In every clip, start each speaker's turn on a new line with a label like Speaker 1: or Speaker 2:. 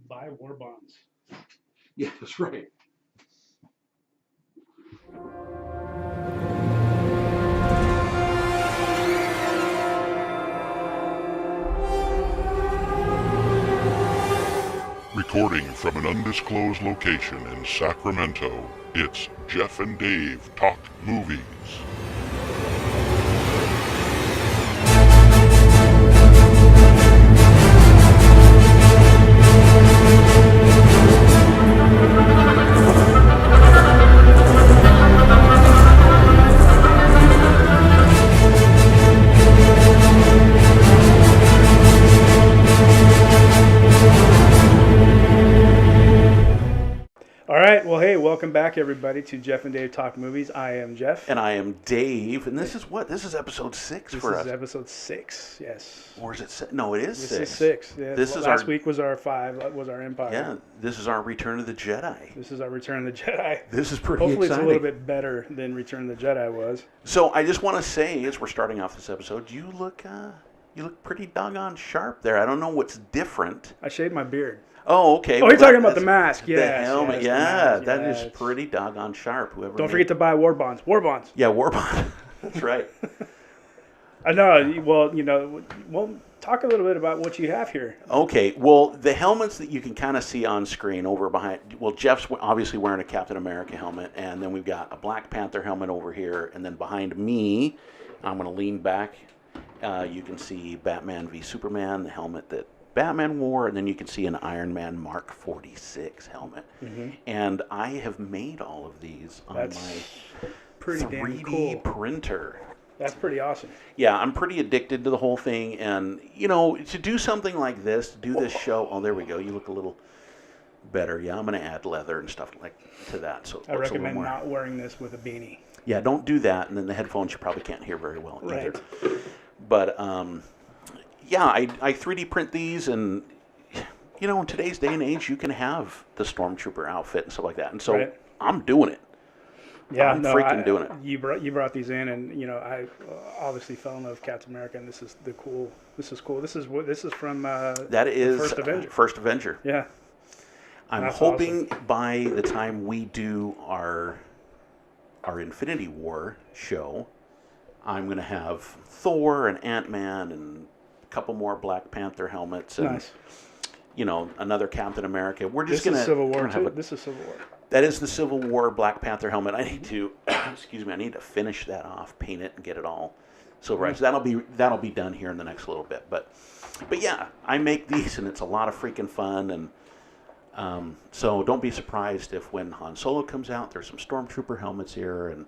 Speaker 1: Buy war bonds.
Speaker 2: Yeah, that's right.
Speaker 3: Recording from an undisclosed location in Sacramento, it's Jeff and Dave Talk Movies.
Speaker 1: All right. Well, hey, welcome back, everybody, to Jeff and Dave Talk Movies. I am Jeff.
Speaker 2: And I am Dave, and this is what? This is episode 6
Speaker 1: This
Speaker 2: for
Speaker 1: is
Speaker 2: us.
Speaker 1: episode 6. Yes.
Speaker 2: Or is it No, it is
Speaker 1: This
Speaker 2: 6.
Speaker 1: is 6. Yeah.
Speaker 2: This is
Speaker 1: last
Speaker 2: our-
Speaker 1: week was our 5. Was our Empire.
Speaker 2: Yeah, this is our Return of the Jedi.
Speaker 1: This is our Return of the Jedi.
Speaker 2: This is pretty
Speaker 1: Hopefully,
Speaker 2: exciting.
Speaker 1: it's a little bit better than Return of the Jedi was.
Speaker 2: So I just want to say, as we're starting off this episode, you look pretty doggone sharp there. I don't know what's different.
Speaker 1: I shaved my beard.
Speaker 2: Oh, okay.
Speaker 1: Oh, you're talking about the mask.
Speaker 2: The
Speaker 1: Yes,
Speaker 2: helmet.
Speaker 1: yes, the
Speaker 2: Yeah,
Speaker 1: mask.
Speaker 2: that
Speaker 1: Yeah,
Speaker 2: is
Speaker 1: it's-
Speaker 2: pretty doggone sharp. Whoever.
Speaker 1: Don't forget to buy war bonds. War bonds.
Speaker 2: Yeah, Warbond. That's right.
Speaker 1: I know. Well, talk a little bit about what you have here.
Speaker 2: Okay, well, the helmets that you can kind of see on screen over behind, well, Jeff's obviously wearing a Captain America helmet, and then we've got a Black Panther helmet over here, and then behind me, I'm going to lean back, you can see Batman v Superman, the helmet that Batman wore, and then you can see an Iron Man Mark 46 helmet.
Speaker 1: Mm-hmm.
Speaker 2: And I have made all of these on
Speaker 1: That's
Speaker 2: my
Speaker 1: pretty
Speaker 2: 3D
Speaker 1: damn cool.
Speaker 2: printer.
Speaker 1: That's pretty awesome.
Speaker 2: Yeah, I'm pretty addicted to the whole thing, and to do something like this, to do this show. Oh, there we go. You look a little better. Yeah, I'm gonna add leather and stuff like to that. So it
Speaker 1: I
Speaker 2: looks a little
Speaker 1: recommend
Speaker 2: more.
Speaker 1: not wearing this with a beanie.
Speaker 2: Yeah, don't do that, and then the headphones you probably can't hear very well either.
Speaker 1: Right.
Speaker 2: But yeah, I 3D print these, and in today's day and age, you can have the stormtrooper outfit and stuff like that, and so
Speaker 1: Right.
Speaker 2: I'm doing it.
Speaker 1: Yeah,
Speaker 2: I'm freaking doing it.
Speaker 1: You brought these in, and I obviously fell in love with Captain America, and this is cool. This is from
Speaker 2: That is
Speaker 1: First Avenger.
Speaker 2: First Avenger.
Speaker 1: Yeah.
Speaker 2: I'm
Speaker 1: That's
Speaker 2: hoping by the time we do our Infinity War show, I'm going to have Thor and Ant-Man and a couple more Black Panther helmets and
Speaker 1: Nice.
Speaker 2: Another Captain America. We're
Speaker 1: This
Speaker 2: just going
Speaker 1: is
Speaker 2: to
Speaker 1: Civil War
Speaker 2: have
Speaker 1: too.
Speaker 2: a,
Speaker 1: This is Civil War.
Speaker 2: that is the Civil War Black Panther helmet. I need to I need to finish that off, paint it, and get it all silver. Right. So that'll be done here in the next little bit. But yeah, I make these, and it's a lot of freaking fun. And so don't be surprised if when Han Solo comes out, there's some Stormtrooper helmets here. And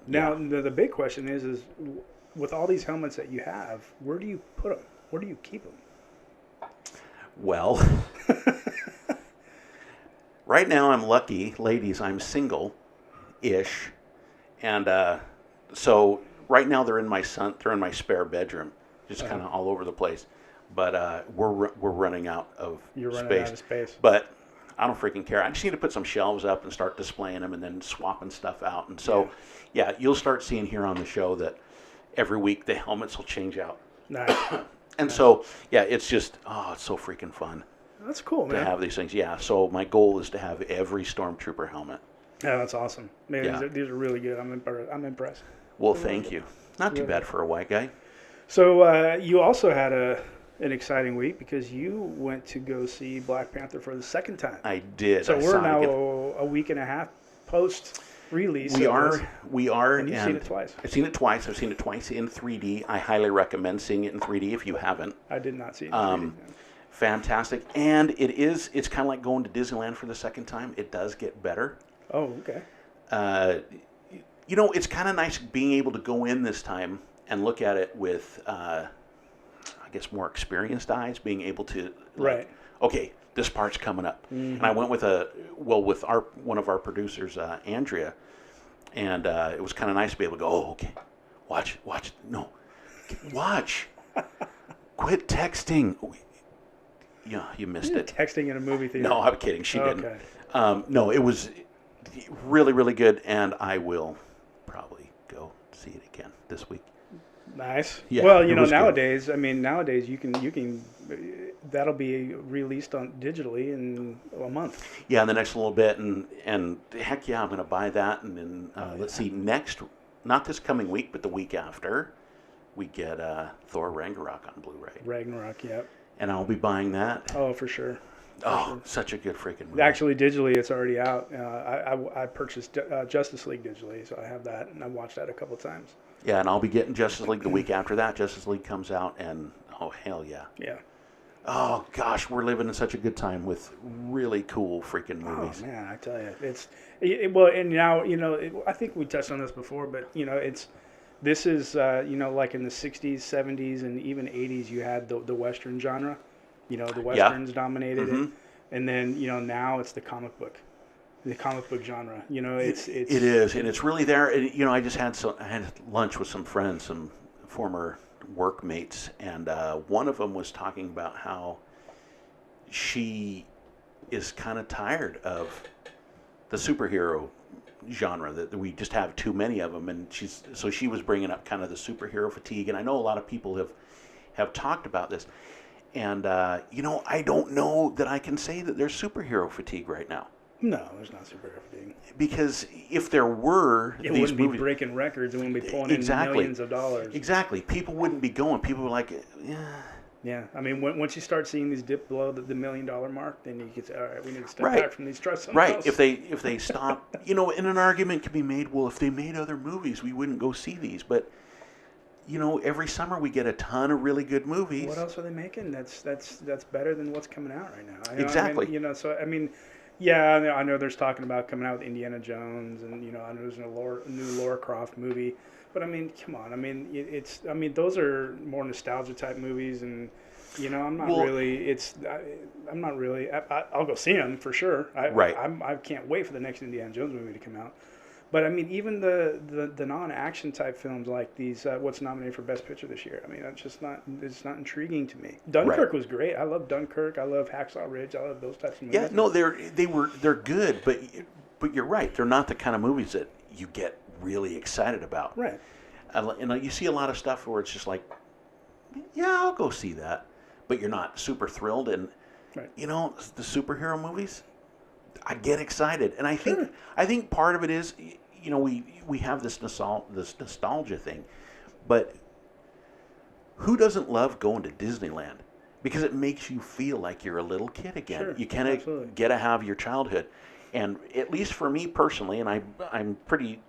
Speaker 1: Now the big question is with all these helmets that you have, where do you put them? Where do you keep them?
Speaker 2: well, right now I'm lucky, ladies. I'm single-ish, and so right now they're in my spare bedroom, just kind of all over the place. But we're running out of
Speaker 1: You're
Speaker 2: space.
Speaker 1: running out of space.
Speaker 2: But I don't freaking care. I just need to put some shelves up and start displaying them, and then swapping stuff out. And so, yeah, you'll start seeing here on the show that every week the helmets will change out.
Speaker 1: Nice.
Speaker 2: And so, yeah, it's just it's so freaking fun
Speaker 1: That's cool,
Speaker 2: to
Speaker 1: man.
Speaker 2: have these things. Yeah, so my goal is to have every Stormtrooper helmet.
Speaker 1: Yeah, that's awesome. Man,
Speaker 2: Yeah.
Speaker 1: these are really good. I'm impressed.
Speaker 2: Well, thank you. Not too
Speaker 1: Yeah.
Speaker 2: bad for a white guy.
Speaker 1: So you also had an exciting week because you went to go see Black Panther for the second time.
Speaker 2: I did.
Speaker 1: So
Speaker 2: I
Speaker 1: we're
Speaker 2: saw it
Speaker 1: now
Speaker 2: again.
Speaker 1: a week and a half post release.
Speaker 2: We are,
Speaker 1: And you've seen it twice.
Speaker 2: I've seen it twice. I've seen it twice in 3D. I highly recommend seeing it in 3D if you haven't.
Speaker 1: I did not see it.
Speaker 2: Fantastic, and it's kind of like going to Disneyland for the second time. It does get better.
Speaker 1: Oh, okay.
Speaker 2: It's kind of nice being able to go in this time and look at it with, I guess, more experienced eyes, being able to,
Speaker 1: Right.
Speaker 2: Okay, this part's coming up.
Speaker 1: Mm-hmm.
Speaker 2: And I went with one of our producers, Andrea, and it was kind of nice to be able to go, oh, okay, watch, no, watch, quit texting. Yeah, you missed it.
Speaker 1: Texting in a movie theater.
Speaker 2: No, I'm kidding. She
Speaker 1: Okay.
Speaker 2: didn't. No, it was really, really good, and I will probably go see it again this week.
Speaker 1: Nice.
Speaker 2: Yeah,
Speaker 1: Well,
Speaker 2: it was good.
Speaker 1: nowadays you can that'll be released on digitally in a month.
Speaker 2: Yeah, in the next little bit, and heck yeah, I'm going to buy that. And then let's see, not this coming week, but the week after, we get Thor Ragnarok on Blu-ray.
Speaker 1: Ragnarok, yep.
Speaker 2: And I'll be buying that.
Speaker 1: Oh, for sure.
Speaker 2: Such a good freaking movie.
Speaker 1: Actually, digitally, it's already out. I purchased Justice League digitally, so I have that, and I've watched that a couple times.
Speaker 2: Yeah, and I'll be getting Justice League the week after that. Justice League comes out, and oh, hell yeah.
Speaker 1: Yeah.
Speaker 2: Oh, gosh, we're living in such a good time with really cool freaking movies.
Speaker 1: Oh, man, I tell you. Well, and now, I think we touched on this before, but, this is, like in the 60s, 70s, and even 80s, you had the Western genre. The Westerns dominated it. And then, now it's the comic book genre. It
Speaker 2: is, and it's really there. And, I just had I had lunch with some friends, some former workmates, and one of them was talking about how she is kind of tired of the superhero genre, that we just have too many of them, and she was bringing up kind of the superhero fatigue. And I know a lot of people have talked about this, and I don't know that I can say that there's superhero fatigue right now.
Speaker 1: No, there's not superhero fatigue.
Speaker 2: Because if there were,
Speaker 1: it wouldn't be breaking records. It wouldn't be pulling in millions of dollars.
Speaker 2: Exactly. People wouldn't be going. People were like, yeah.
Speaker 1: Yeah. I mean, once you start seeing these dip below the $1 million mark, then you can say, all right, we need to step back from these trusts.
Speaker 2: Right. If they stop, and an argument can be made, well, if they made other movies, we wouldn't go see these. But, every summer we get a ton of really good movies.
Speaker 1: What else are they making that's better than what's coming out right now?
Speaker 2: Exactly.
Speaker 1: Yeah, I know there's talking about coming out with Indiana Jones, and I know there's a new Lara Croft movie, but I mean, come on, I mean, those are more nostalgia type movies, and I'm not really. I'll go see them for sure. I can't wait for the next Indiana Jones movie to come out. But I mean, even the non-action type films like these, what's nominated for Best Picture this year? I mean, it's not intriguing to me. Dunkirk was great. I love Dunkirk. I love Hacksaw Ridge. I love those types of movies.
Speaker 2: Yeah, no, they're good, but you're right. They're not the kind of movies that you get really excited about.
Speaker 1: Right.
Speaker 2: And you see a lot of stuff where it's just like, yeah, I'll go see that, but you're not super thrilled. And the superhero movies, I get excited, and I think part of it is, we have this nostalgia thing, but who doesn't love going to Disneyland? Because it makes you feel like you're a little kid again.
Speaker 1: Sure,
Speaker 2: you kind of get to have your childhood, and at least for me personally, and I'm pretty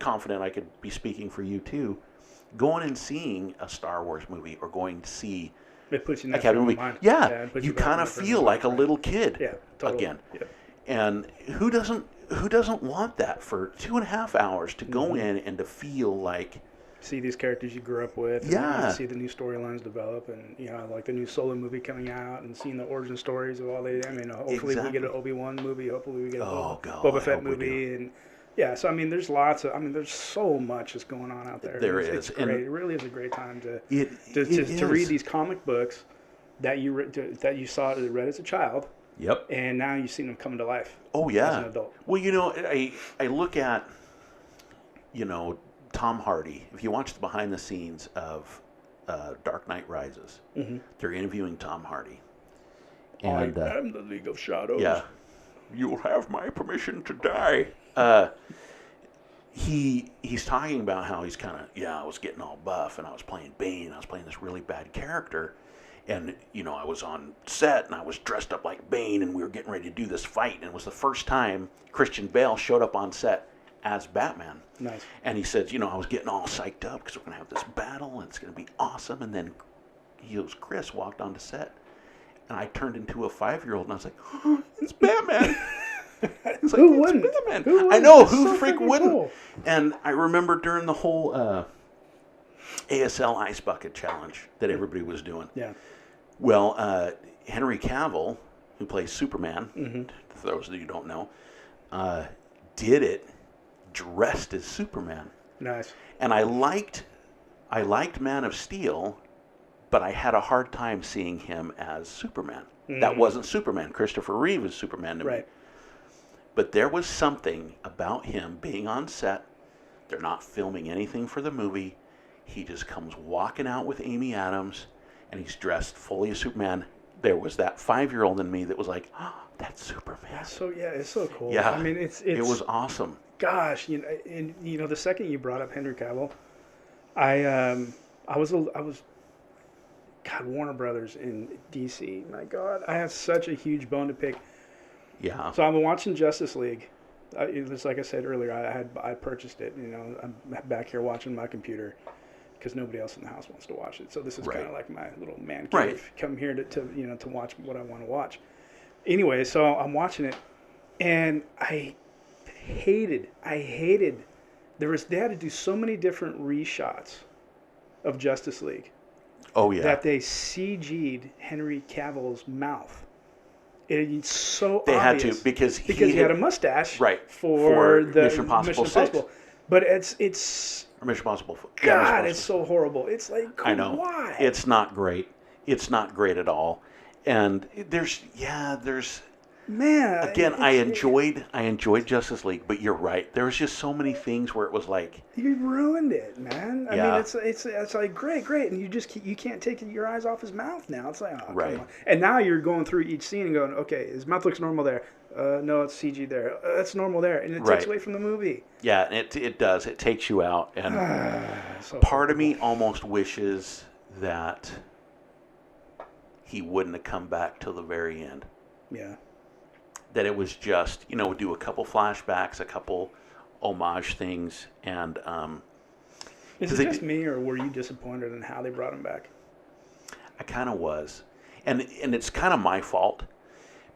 Speaker 2: confident I could be speaking for you too, going and seeing a Star Wars movie or going to see
Speaker 1: it puts you in
Speaker 2: a Academy movie, you kind of feel like a little kid again.
Speaker 1: Yeah.
Speaker 2: And who doesn't want that for 2.5 hours to go in and to feel like
Speaker 1: see these characters you grew up with, and see the new storylines develop, and like the new Solo movie coming out, and seeing the origin stories of all hopefully we get an Obi-Wan movie, hopefully we get a Boba Fett movie, and so I mean there's there's so much that's going on out there. It's great. It really is a great time to read these comic books that you read as a child.
Speaker 2: Yep.
Speaker 1: And now you've seen them come to life.
Speaker 2: Oh yeah.
Speaker 1: As an adult.
Speaker 2: Well, I look at, Tom Hardy. If you watch the behind the scenes of Dark Knight Rises, they're interviewing Tom Hardy. And
Speaker 1: I am the League of Shadows.
Speaker 2: Yeah. You'll have my permission to die. He's talking about how he's kind of, I was getting all buff and I was playing Bane. I was playing this really bad character. And, I was on set and I was dressed up like Bane and we were getting ready to do this fight. And it was the first time Christian Bale showed up on set as Batman.
Speaker 1: Nice.
Speaker 2: And he said, I was getting all psyched up because we're going to have this battle and it's going to be awesome. And then Chris walked onto set and I turned into a 5-year-old and I was like, oh, it's Batman. It's like,
Speaker 1: who wouldn't?
Speaker 2: Batman. I know, who freak wouldn't? Cool. And I remember during the whole ASL Ice Bucket Challenge that everybody was doing.
Speaker 1: Yeah.
Speaker 2: Well, Henry Cavill, who plays Superman, for those of you who don't know, did it dressed as Superman.
Speaker 1: Nice.
Speaker 2: And I liked Man of Steel, but I had a hard time seeing him as Superman. That wasn't Superman. Christopher Reeve is Superman to me. But there was something about him being on set. They're not filming anything for the movie. He just comes walking out with Amy Adams, and he's dressed fully as Superman. there was that 5-year-old in me that was like, oh, that's Superman.
Speaker 1: It's so cool.
Speaker 2: Yeah,
Speaker 1: I mean, it
Speaker 2: was awesome.
Speaker 1: Gosh, the second you brought up Henry Cavill, I was God, Warner Brothers in DC. My God, I have such a huge bone to pick.
Speaker 2: Yeah.
Speaker 1: So I'm watching Justice League. It was like I said earlier. I purchased it. I'm back here watching my computer because nobody else in the house wants to watch it. So this is kind of like my little man cave.
Speaker 2: Right.
Speaker 1: Come here to watch what I want to watch. Anyway, so I'm watching it, and I hated. They had to do so many different reshots of Justice League.
Speaker 2: Oh yeah.
Speaker 1: That they CG'd Henry Cavill's mouth. It's so
Speaker 2: they
Speaker 1: obvious.
Speaker 2: had to because
Speaker 1: he had a mustache.
Speaker 2: Right.
Speaker 1: For the
Speaker 2: Mission Impossible 6.
Speaker 1: But it's
Speaker 2: or Mission Impossible.
Speaker 1: God, it's so horrible. It's like,
Speaker 2: I know.
Speaker 1: Why?
Speaker 2: It's not great. It's not great at all. And there's
Speaker 1: man.
Speaker 2: Again, I enjoyed Justice League, but you're right. There was just so many things where it was like
Speaker 1: you ruined it, man. I mean, it's like great, and you can't take your eyes off his mouth now. It's like, oh, come on. And now you're going through each scene and going, okay, his mouth looks normal there. No, it's CG there. It's normal there, and it takes away from the movie.
Speaker 2: Yeah, it does. It takes you out, and
Speaker 1: so
Speaker 2: part of me almost wishes that he wouldn't have come back till the very end.
Speaker 1: Yeah.
Speaker 2: That it was just, do a couple flashbacks, a couple homage things, and
Speaker 1: is it just me, or were you disappointed in how they brought him back?
Speaker 2: I kind of was, and it's kind of my fault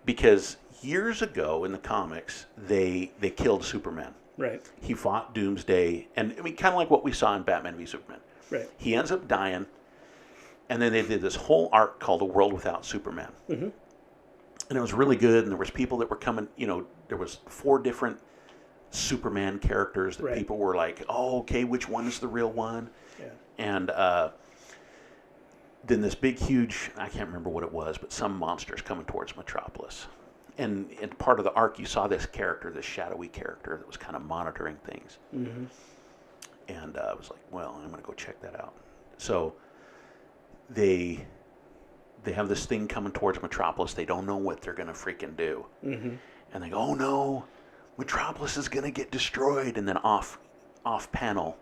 Speaker 2: because years ago in the comics they killed Superman.
Speaker 1: Right.
Speaker 2: He fought Doomsday, and I mean, kind of like what we saw in Batman v Superman.
Speaker 1: Right.
Speaker 2: He ends up dying, and then they did this whole arc called A World Without Superman. Mm-hmm. And it was really good, and there was people that were coming, there was 4 different Superman characters that people were like, oh, okay, which one is the real one?
Speaker 1: Yeah.
Speaker 2: And then this big, huge, I can't remember what it was, but some monsters coming towards Metropolis. And in part of the arc, you saw this character, this shadowy character that was kind of monitoring things. Mm-hmm. And I was like, well, I'm going to go check that out. So they have this thing coming towards Metropolis. They don't know what they're going to freaking do. Mm-hmm. And they go, oh no, Metropolis is going to get destroyed. And then off panel,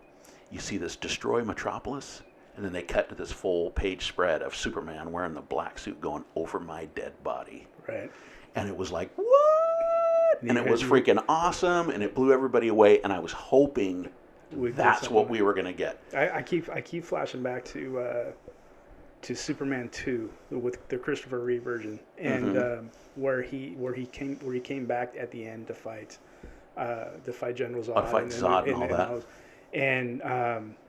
Speaker 2: you see this destroy Metropolis. And then they cut to this full page spread of Superman wearing the black suit going over my dead body.
Speaker 1: Right.
Speaker 2: And it was like, what? And it was freaking awesome. And it blew everybody away. And I was hoping that's what we were going to get.
Speaker 1: I keep flashing back to Superman 2 with the Christopher Reeve version, and where he came back at the end to fight General Zod.
Speaker 2: And all that.
Speaker 1: And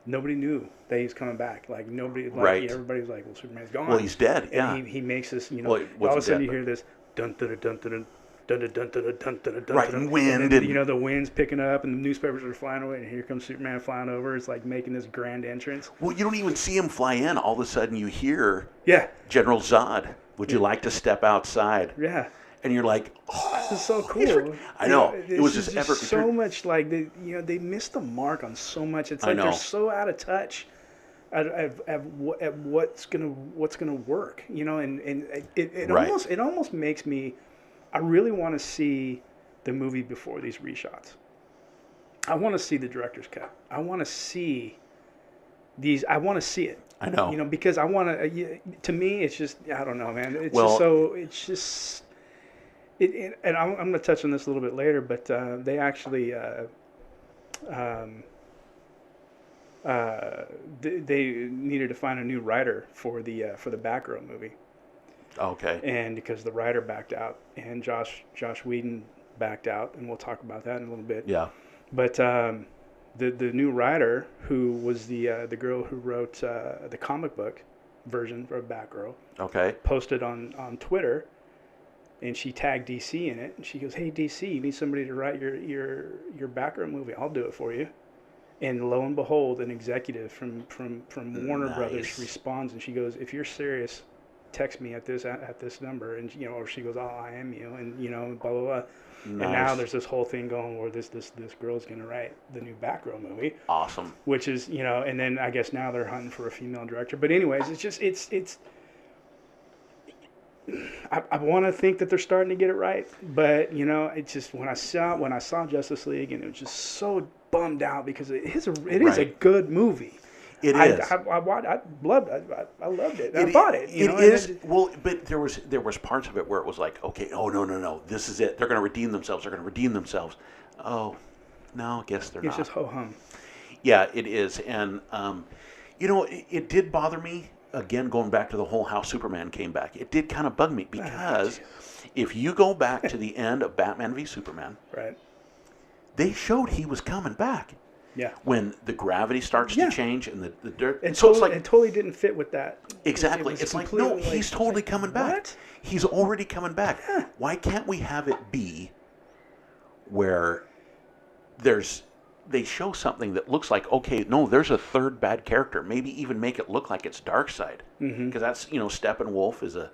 Speaker 1: nobody knew that he's coming back. Like nobody, everybody's like, well, Superman's gone.
Speaker 2: Well, he's dead. Yeah.
Speaker 1: And he makes this, all of a sudden you hear this dun dun dun dun dun. Dun, dun, dun, dun, dun, dun, dun,
Speaker 2: right, and wind.
Speaker 1: And then, the wind's picking up, and the newspapers are flying away, and here comes Superman flying over. It's like making this grand entrance.
Speaker 2: Well, you don't even see him fly in. All of a sudden, you hear
Speaker 1: General
Speaker 2: Zod, would you like to step outside?
Speaker 1: Yeah.
Speaker 2: And you're like, oh,
Speaker 1: this is so cool.
Speaker 2: I know. It was just
Speaker 1: so much like, they missed the mark on so much. It's like they're so out of touch at what's gonna work, and it almost makes me. I really want to see the movie before these reshots. I want to see the director's cut. I want to see these. I want to see it.
Speaker 2: I know.
Speaker 1: Because I want to. To me, it's just. I don't know, man. And I'm going to touch on this a little bit later, but they actually. They needed to find a new writer for the Batgirl movie.
Speaker 2: Okay.
Speaker 1: And because the writer backed out, and Joss Whedon backed out, and we'll talk about that in a little bit.
Speaker 2: Yeah.
Speaker 1: But the new writer, who was the girl who wrote the comic book version of Batgirl, posted on Twitter, and she tagged DC in it, and she goes, "Hey DC, you need somebody to write your Batgirl movie? I'll do it for you." And lo and behold, an executive from Warner Brothers responds, and she goes, "If you're serious, text me at this number," and or she goes, "Oh, I am you," and blah blah blah. Nice. And now there's this whole thing going where this girl's gonna write the new Batgirl movie.
Speaker 2: Awesome.
Speaker 1: Which is and then I guess now they're hunting for a female director. But anyways, it's just it's I want to think that they're starting to get it right, but it's just when I saw Justice League, and it was just so bummed out because it is a good movie.
Speaker 2: It is.
Speaker 1: I loved it. I bought it.
Speaker 2: It is. Well, but there was parts of it where it was like, okay, oh no, this is it. They're going to redeem themselves. Oh, no, I guess they're not.
Speaker 1: It's just ho hum.
Speaker 2: Yeah, it is, and it did bother me. Again, going back to the whole how Superman came back, it did kind of bug me because if you go back to the end of Batman v Superman,
Speaker 1: right,
Speaker 2: they showed he was coming back.
Speaker 1: Yeah.
Speaker 2: When the gravity starts to change and the dirt.
Speaker 1: And so it's like, it totally didn't fit with that.
Speaker 2: Exactly. It's like, no, he's totally coming back.
Speaker 1: What?
Speaker 2: He's already coming back.
Speaker 1: Yeah.
Speaker 2: Why can't we have it be where they show something that looks like, okay, no, there's a third bad character. Maybe even make it look like it's Darkseid. Because that's, Steppenwolf is a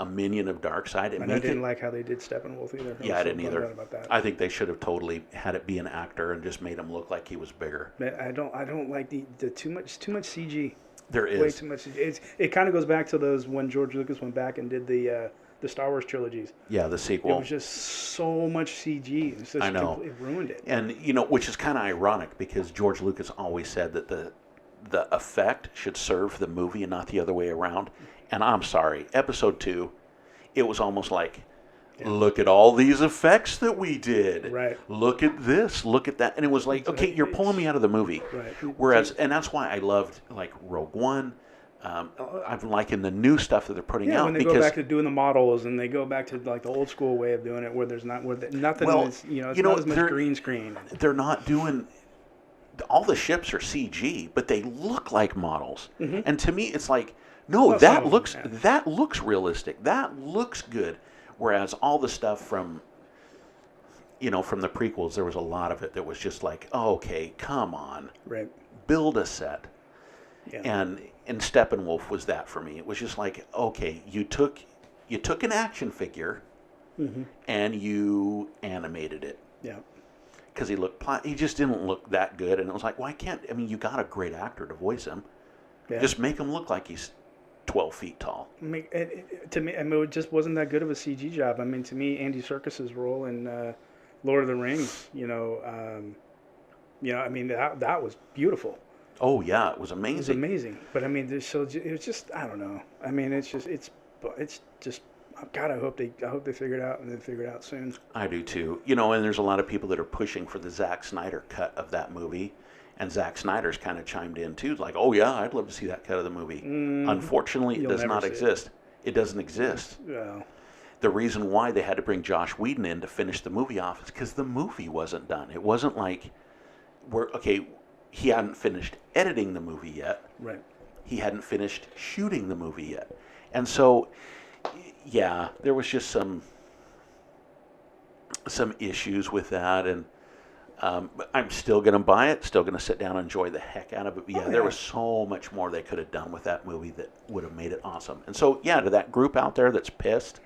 Speaker 2: minion of Darkseid.
Speaker 1: And I didn't like how they did Steppenwolf either.
Speaker 2: I didn't either. About that. I think they should have totally had it be an actor and just made him look like he was bigger.
Speaker 1: I don't like the too much CG.
Speaker 2: There is
Speaker 1: way too much. It kind of goes back to those when George Lucas went back and did the Star Wars trilogies.
Speaker 2: Yeah, the sequel.
Speaker 1: It was just so much CG.
Speaker 2: I know.
Speaker 1: It ruined it.
Speaker 2: And which is kind of ironic because George Lucas always said that the effect should serve the movie and not the other way around. And I'm sorry, Episode 2, it was almost like, look at all these effects that we did.
Speaker 1: Right.
Speaker 2: Look at this, look at that. And it was like, okay, you're pulling me out of the movie.
Speaker 1: Right.
Speaker 2: Whereas, and that's why I loved like Rogue One. I'm liking the new stuff that they're putting out.
Speaker 1: When they go back to doing the models and they go back to like the old school way of doing it, where there's nothing is, not as much green screen.
Speaker 2: They're not doing. All the ships are CG, but they look like models. Mm-hmm. And to me, it's like, no, that looks realistic. That looks good. Whereas all the stuff from the prequels, there was a lot of it that was just like, oh, okay, come on,
Speaker 1: right? Build
Speaker 2: a set. Yeah. And Steppenwolf was that for me. It was just like, okay, you took an action figure, mm-hmm. and you animated it.
Speaker 1: Yeah.
Speaker 2: Because he just didn't look that good, and it was like, why can't? I mean, you got a great actor to voice him. Yeah. Just make him look like he's 12 feet tall.
Speaker 1: To me, it just wasn't that good of a CG job. I mean, to me, Andy Serkis's role in Lord of the Rings, I mean, that was beautiful.
Speaker 2: Oh yeah, it was amazing.
Speaker 1: It was amazing, but I mean, it was just, I don't know. I mean, it's just, God, I hope they figure it out, and they figure it out soon. I
Speaker 2: do too. And there's a lot of people that are pushing for the Zack Snyder cut of that movie. And Zack Snyder's kind of chimed in too, like, "Oh yeah, I'd love to see that cut of the movie." Unfortunately, it does not exist. It doesn't exist.
Speaker 1: Yeah.
Speaker 2: The reason why they had to bring Joss Whedon in to finish the movie off is because the movie wasn't done. It wasn't like, he hadn't finished editing the movie yet.
Speaker 1: Right.
Speaker 2: He hadn't finished shooting the movie yet, and so, yeah, there was just some issues with that, and. I'm still going to buy it, still going to sit down and enjoy the heck out of it. But there was so much more they could have done with that movie that would have made it awesome. And so, to that group out there that's pissed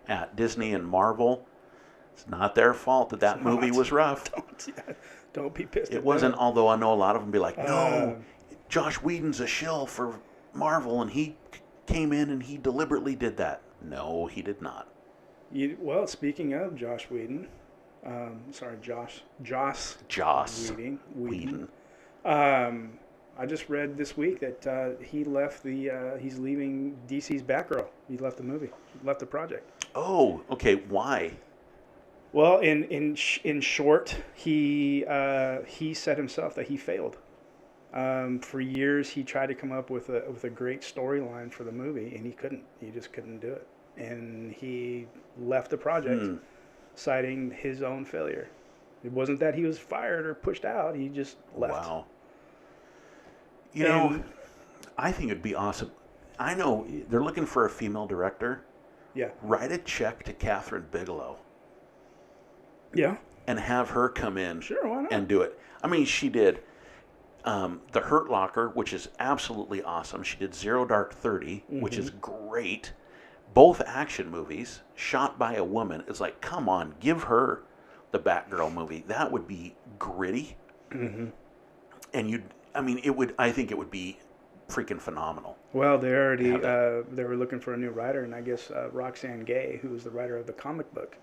Speaker 2: at Disney and Marvel, it's not their fault that movie was rough.
Speaker 1: Don't be pissed.
Speaker 2: It wasn't, although I know a lot of them be like, no, Joss Whedon's a shill for Marvel, and he came in and he deliberately did that. No, he did not.
Speaker 1: Well, speaking of Joss Whedon... Joss Whedon. I just read this week that he left he's leaving DC's Batgirl. He left the movie. He left the project.
Speaker 2: Oh, okay. Why?
Speaker 1: Well, in short, he said himself that he failed. For years, he tried to come up with a great storyline for the movie, and he couldn't. He just couldn't do it, and he left the project. Citing his own failure. It wasn't that he was fired or pushed out. He just left.
Speaker 2: Wow. I think it'd be awesome. I know they're looking for a female director.
Speaker 1: Yeah.
Speaker 2: Write a check to Catherine Bigelow.
Speaker 1: Yeah.
Speaker 2: And have her come in.
Speaker 1: Sure, why not?
Speaker 2: And do it. I mean, she did The Hurt Locker, which is absolutely awesome. She did Zero Dark 30, mm-hmm. which is great. Both action movies shot by a woman. It's like, come on, give her the Batgirl movie. That would be gritty.
Speaker 1: Mm-hmm.
Speaker 2: And I think it would be freaking phenomenal.
Speaker 1: Well, they already they were looking for a new writer, and I guess Roxane Gay, who was the writer of the comic book,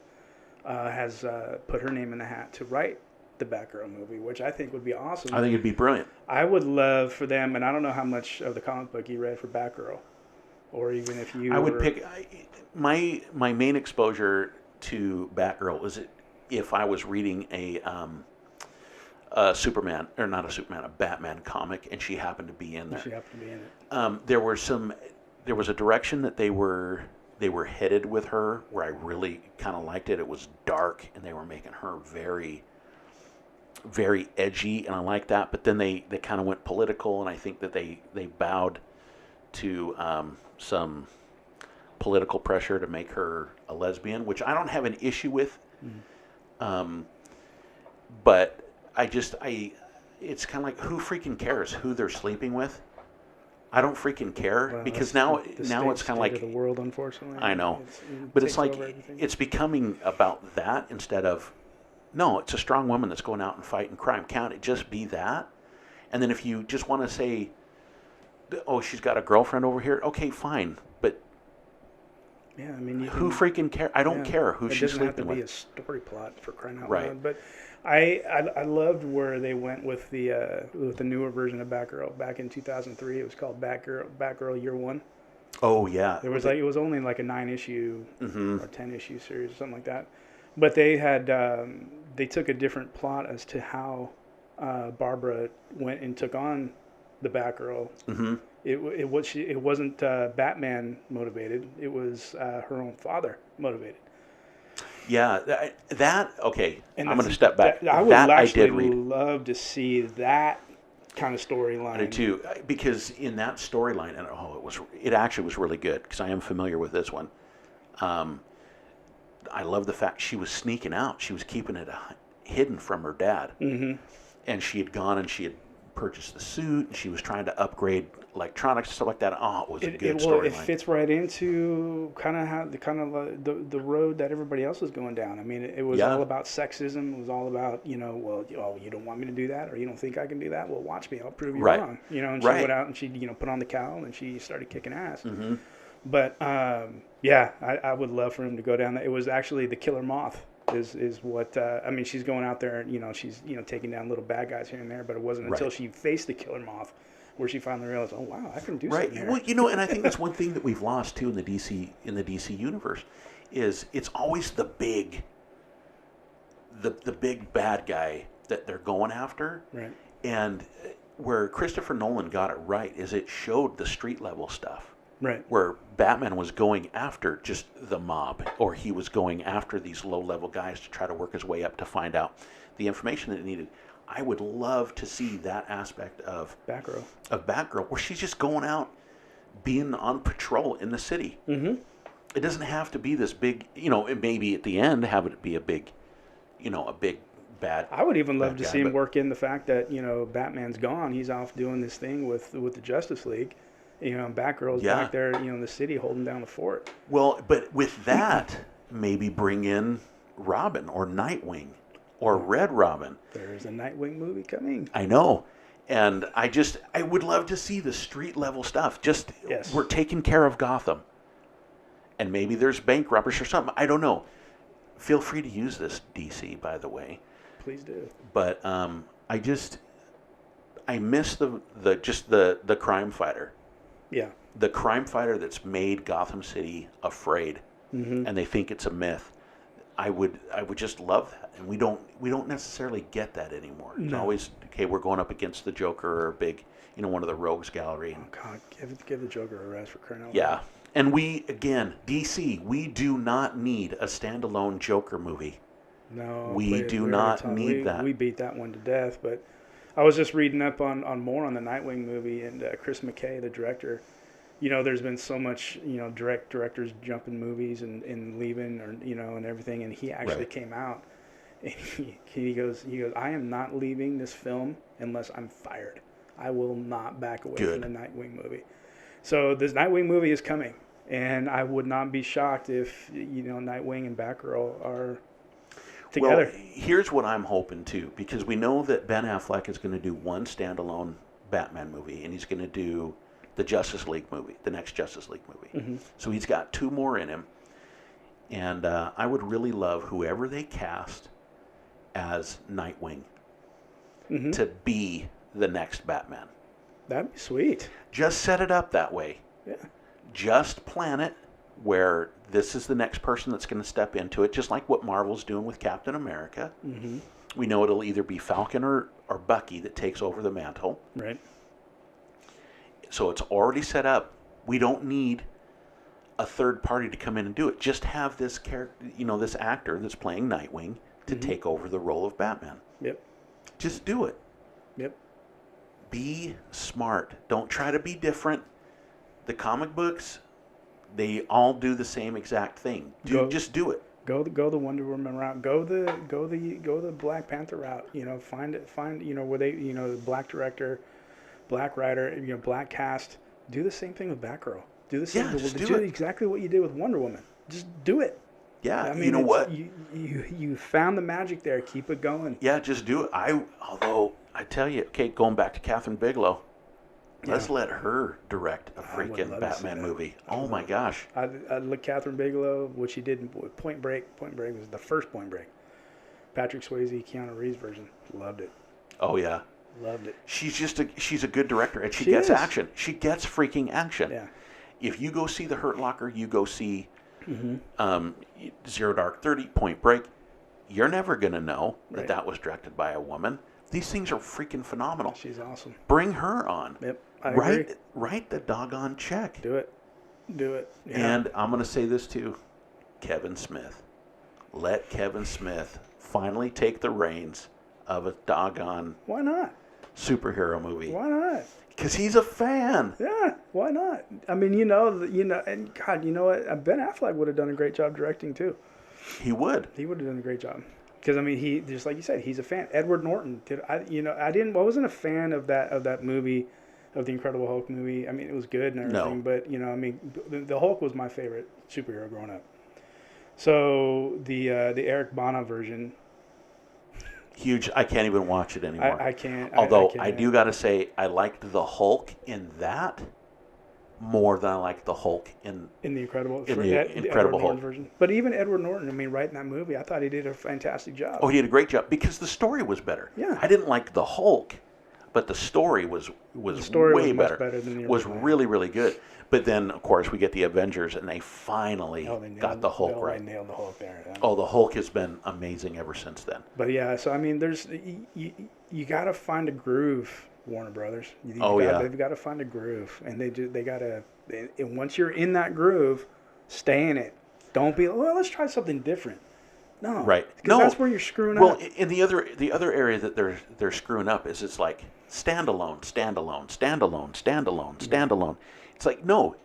Speaker 1: has put her name in the hat to write the Batgirl movie, which I think would be awesome.
Speaker 2: I think it'd be brilliant.
Speaker 1: I would love for them, and I don't know how much of the comic book you read for Batgirl, or even if you.
Speaker 2: I would pick my main exposure to Batgirl was if I was reading a Superman, or not a Superman, a Batman comic, and she happened to be in there.
Speaker 1: She happened to be in it.
Speaker 2: There was a direction that they were headed with her where I really kind of liked it. It was dark, and they were making her very, very edgy, and I like that. But then they kind of went political, and I think that they bowed to some political pressure to make her a lesbian, which I don't have an issue with. But it's kind of like, who freaking cares who they're sleeping with? I don't freaking care, well, because now it's kind of like
Speaker 1: the world, unfortunately.
Speaker 2: I know, but it's like it's becoming about that instead of, no, it's a strong woman that's going out and fighting crime. Can't it just be that? And then if you just want to say, oh, she's got a girlfriend over here, okay, fine, but
Speaker 1: yeah, I mean,
Speaker 2: who freaking care? I don't care who she's sleeping with.
Speaker 1: It doesn't have to be a story plot, for crying out
Speaker 2: right.
Speaker 1: loud. But I loved where they went with the newer version of Batgirl back in 2003. It was called Batgirl Year One.
Speaker 2: Oh yeah.
Speaker 1: It was only like a 9-issue or 10-issue series or something like that. But they had they took a different plot as to how Barbara went and took on the Batgirl. Mm-hmm. It wasn't Batman motivated. It was her own father motivated.
Speaker 2: Yeah, that okay. And I'm going to step back.
Speaker 1: I would actually love to see that kind of storyline.
Speaker 2: I do too, because in that storyline, and it actually was really good, because I am familiar with this one. I love the fact she was sneaking out. She was keeping it hidden from her dad, and she had gone and she had purchased the suit, and she was trying to upgrade electronics and stuff like that. Oh, it was a good storyline.
Speaker 1: It fits right into kind of the road that everybody else is going down. I mean, it was all about sexism. It was all about, you don't want me to do that, or you don't think I can do that. Well, watch me. I'll prove you wrong. And she went out and she put on the cowl and she started kicking ass. Mm-hmm. But I would love for him to go down there. It was actually the Killer Moth. Is what I mean. She's going out there, and she's taking down little bad guys here and there. But it wasn't until she faced the Killer Moth where she finally realized, oh wow, I can do something here.
Speaker 2: Well, and I think that's one thing that we've lost too in the DC universe is it's always the big bad guy that they're going after.
Speaker 1: Right.
Speaker 2: And where Christopher Nolan got it right is it showed the street level stuff.
Speaker 1: Right.
Speaker 2: Where Batman was going after just the mob, or he was going after these low-level guys to try to work his way up to find out the information that he needed. I would love to see that aspect of Batgirl, where she's just going out, being on patrol in the city. Mm-hmm. It doesn't have to be this big, maybe at the end have it be a big bad.
Speaker 1: I would even love to see him work in the fact that Batman's gone. He's off doing this thing with the Justice League. Batgirl's back there, in the city holding down the fort.
Speaker 2: Well, but with that, maybe bring in Robin or Nightwing or Red Robin.
Speaker 1: There's a Nightwing movie coming.
Speaker 2: I know. And I would love to see the street level stuff. We're taking care of Gotham. And maybe there's bank robbers or something. I don't know. Feel free to use this, DC, by the way.
Speaker 1: Please do.
Speaker 2: But I miss the crime fighter.
Speaker 1: Yeah.
Speaker 2: The crime fighter that's made Gotham City afraid, and they think it's a myth. I would just love that, and we don't necessarily get that anymore. It's always we're going up against the Joker or a big, one of the rogues gallery.
Speaker 1: Oh God, give the Joker a rest, for crying out loud.
Speaker 2: Yeah, and DC, we do not need a standalone Joker movie.
Speaker 1: No,
Speaker 2: we do not need that.
Speaker 1: We beat that one to death, but. I was just reading up on more on the Nightwing movie, and Chris McKay, the director, there's been so much, directors jumping movies and leaving, or, and everything, and he actually came out, and he goes, I am not leaving this film unless I'm fired. I will not back away from the Nightwing movie. So this Nightwing movie is coming, and I would not be shocked if, Nightwing and Batgirl are together.
Speaker 2: Well, here's what I'm hoping too, because we know that Ben Affleck is going to do one standalone Batman movie, and he's going to do the Justice League movie, the next Justice League movie. So he's got 2 more in him. And I would really love whoever they cast as Nightwing to be the next Batman.
Speaker 1: That'd be sweet.
Speaker 2: Just set it up that way.
Speaker 1: Yeah.
Speaker 2: Just plan it where this is the next person that's going to step into it, just like what Marvel's doing with Captain America. We know it'll either be Falcon or Bucky that takes over the mantle.
Speaker 1: Right.
Speaker 2: So it's already set up. We don't need a third party to come in and do it. Just have this character, this actor that's playing Nightwing to take over the role of Batman.
Speaker 1: Yep.
Speaker 2: Just do it.
Speaker 1: Yep.
Speaker 2: Be smart. Don't try to be different. The comic books, they all do the same exact thing. Just do it.
Speaker 1: Go the Wonder Woman route. Go the Black Panther route. Find where they the black director, black writer, black cast. Do the same thing with Batgirl. Do the same. Do exactly what you did with Wonder Woman. Just do it.
Speaker 2: Yeah. I mean, you know what?
Speaker 1: You found the magic there. Keep it going.
Speaker 2: Yeah, just do it. Although I tell you, okay, going back to Catherine Bigelow. Let's let her direct a freaking Batman movie. Oh my gosh!
Speaker 1: I look Catherine Bigelow, what she did in Point Break. Point Break was the first Point Break. Patrick Swayze, Keanu Reeves version. Loved it.
Speaker 2: Oh yeah,
Speaker 1: loved it.
Speaker 2: She's a good director, and she gets action. She gets freaking action.
Speaker 1: Yeah.
Speaker 2: If you go see The Hurt Locker, you go see Zero Dark 30, Point Break. You're never gonna know that was directed by a woman. These things are freaking phenomenal.
Speaker 1: She's awesome.
Speaker 2: Bring her on.
Speaker 1: Yep. I agree.
Speaker 2: Write the doggone check.
Speaker 1: Do it. Yeah.
Speaker 2: And I'm going to say this too. Kevin Smith. Let Kevin Smith finally take the reins of a doggone
Speaker 1: Why not?
Speaker 2: superhero movie.
Speaker 1: Why not?
Speaker 2: Because he's a fan.
Speaker 1: Yeah, why not? I mean, and God, you know what? Ben Affleck would have done a great job directing too.
Speaker 2: He would.
Speaker 1: He would have done a great job. Because I mean, he just like you said, he's a fan. Edward Norton I wasn't a fan of that movie, of the Incredible Hulk movie. I mean, it was good and everything, but the Hulk was my favorite superhero growing up. So the Eric Bana version,
Speaker 2: huge. I can't even watch it anymore.
Speaker 1: I can't.
Speaker 2: Although I do got to say, I liked the Hulk in that more than I liked the Hulk in
Speaker 1: the Incredible
Speaker 2: Hulk
Speaker 1: version. But even Edward Norton, I mean, writing that movie, I thought he did a fantastic job.
Speaker 2: Oh, he did a great job because the story was better.
Speaker 1: Yeah.
Speaker 2: I didn't like the Hulk, but the story was way better.
Speaker 1: Than the original.
Speaker 2: Was really, really good. But then, of course, we get the Avengers, and they finally got the Hulk right.
Speaker 1: They nailed the Hulk there. Yeah.
Speaker 2: Oh, the Hulk has been amazing ever since then.
Speaker 1: But yeah, so I mean, you got to find a groove, Warner Brothers. They've got to find a groove, and they got to. And once you're in that groove, stay in it. Don't be, let's try something different. No,
Speaker 2: right?
Speaker 1: Because that's where you're screwing up.
Speaker 2: Well, in the other area that they're screwing up is it's like standalone. It's like, no,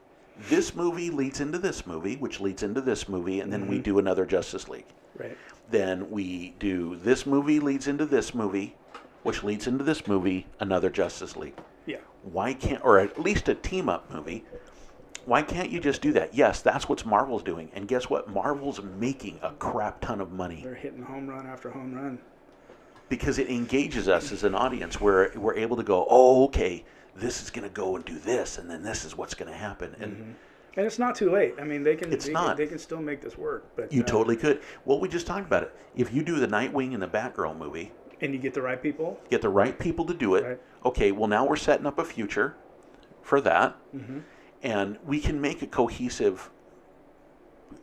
Speaker 2: this movie leads into this movie, which leads into this movie, and then we do another Justice League.
Speaker 1: Right.
Speaker 2: Then we do this movie leads into this movie, which leads into this movie, another Justice League.
Speaker 1: Yeah.
Speaker 2: Why can't, or at least a team-up movie, why can't you just do that? Yes, that's what Marvel's doing. And guess what? Marvel's making a crap ton of money.
Speaker 1: They're hitting home run after home run.
Speaker 2: Because it engages us as an audience where we're able to go, oh, okay, this is going to go and do this, and then this is what's going to happen. And
Speaker 1: and it's not too late. I mean, they can still make this work. But
Speaker 2: you totally could. Well, we just talked about it. If you do the Nightwing and the Batgirl movie,
Speaker 1: and you get the right people,
Speaker 2: to do it.
Speaker 1: Right.
Speaker 2: Okay, well now we're setting up a future for that, and we can make a cohesive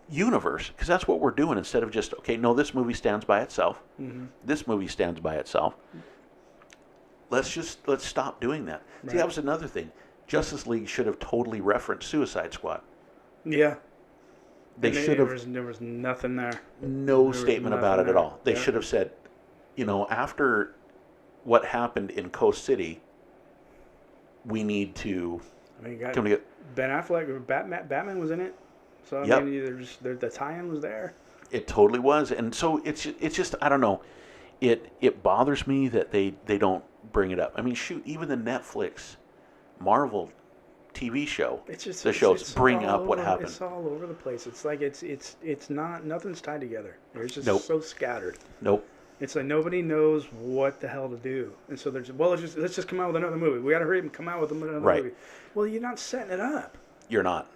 Speaker 2: universe because that's what we're doing. Instead of just this movie stands by itself. This movie stands by itself. Let's stop doing that.
Speaker 1: Right.
Speaker 2: See, that was another thing. Justice League should have totally referenced Suicide Squad.
Speaker 1: Yeah.
Speaker 2: They should have.
Speaker 1: There was nothing there.
Speaker 2: No statement about it at all. They should have said, after what happened in Coast City, we need to come together.
Speaker 1: Ben Affleck, Batman was in it. So I mean, the tie-in was there.
Speaker 2: It totally was, and so it's just I don't know. It bothers me that they don't bring it up. I mean, shoot, even the Netflix Marvel TV show, shows bring up what happened.
Speaker 1: It's all over the place. It's like it's not, nothing's tied together. It's just
Speaker 2: Nope.
Speaker 1: so scattered.
Speaker 2: Nope.
Speaker 1: It's like nobody knows what the hell to do, and so they're just, well, let's just come out with another movie. We got to hurry up and come out with another movie. Well, you're not setting it up.
Speaker 2: You're not.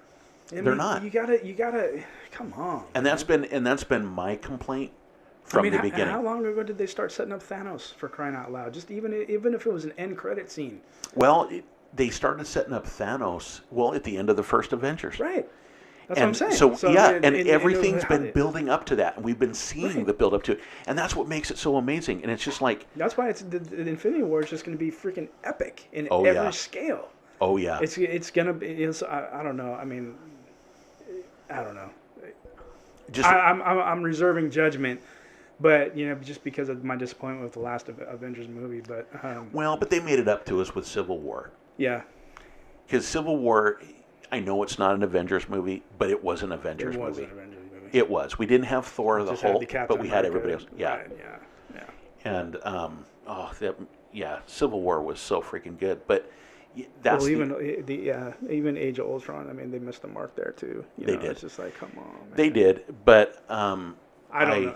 Speaker 2: They're not.
Speaker 1: You gotta. Come on.
Speaker 2: And that's been my complaint from the beginning.
Speaker 1: How long ago did they start setting up Thanos, for crying out loud? Just even if it was an end credit scene.
Speaker 2: Well, they started setting up Thanos at the end of the first Avengers.
Speaker 1: Right. That's what I'm saying.
Speaker 2: So everything's been building up to that, and we've been seeing the build up to it, and that's what makes it so amazing. And it's just like
Speaker 1: that's why the Infinity War is just going to be freaking epic in every scale.
Speaker 2: Oh yeah.
Speaker 1: It's gonna be. I don't know. I mean, I don't know. I'm reserving judgment, but just because of my disappointment with the last Avengers movie. But
Speaker 2: but they made it up to us with Civil War.
Speaker 1: Yeah.
Speaker 2: Because Civil War, I know it's not an Avengers movie, but it was an Avengers movie.
Speaker 1: It was an Avengers movie.
Speaker 2: It was. We didn't have Thor the Hulk, but we had everybody else. Yeah.
Speaker 1: Right, yeah.
Speaker 2: And Civil War was so freaking good. But that's
Speaker 1: even Age of Ultron. I mean, they missed the mark there too.
Speaker 2: They did.
Speaker 1: It's just like, come on, man.
Speaker 2: They did, but
Speaker 1: I don't know.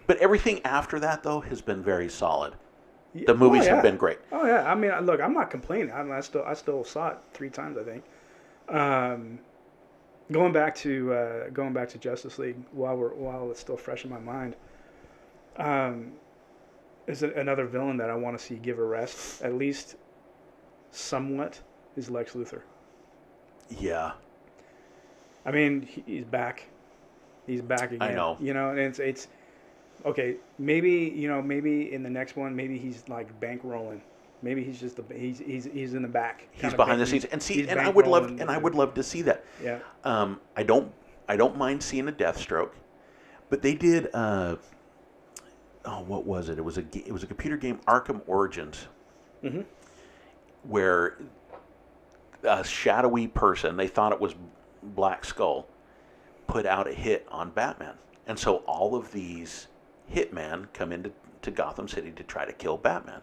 Speaker 2: But everything after that though has been very solid. The movies have been great.
Speaker 1: Oh yeah, I mean, look, I'm not complaining. I still saw it 3 times, I think. Going back to Justice League while it's still fresh in my mind, is another villain that I want to see give a rest, at least somewhat, is Lex Luthor.
Speaker 2: Yeah.
Speaker 1: I mean, he's back. He's back again.
Speaker 2: I know.
Speaker 1: And it's okay. Maybe in the next one, maybe he's like bankrolling. Maybe he's just he's in the back.
Speaker 2: He's behind the scenes, and I would love to see that.
Speaker 1: Yeah.
Speaker 2: I don't mind seeing a Deathstroke, but they did. What was it? It was a computer game, Arkham Origins, where a shadowy person, they thought it was Black Skull, put out a hit on Batman, and so all of these hitmen come into Gotham City to try to kill Batman.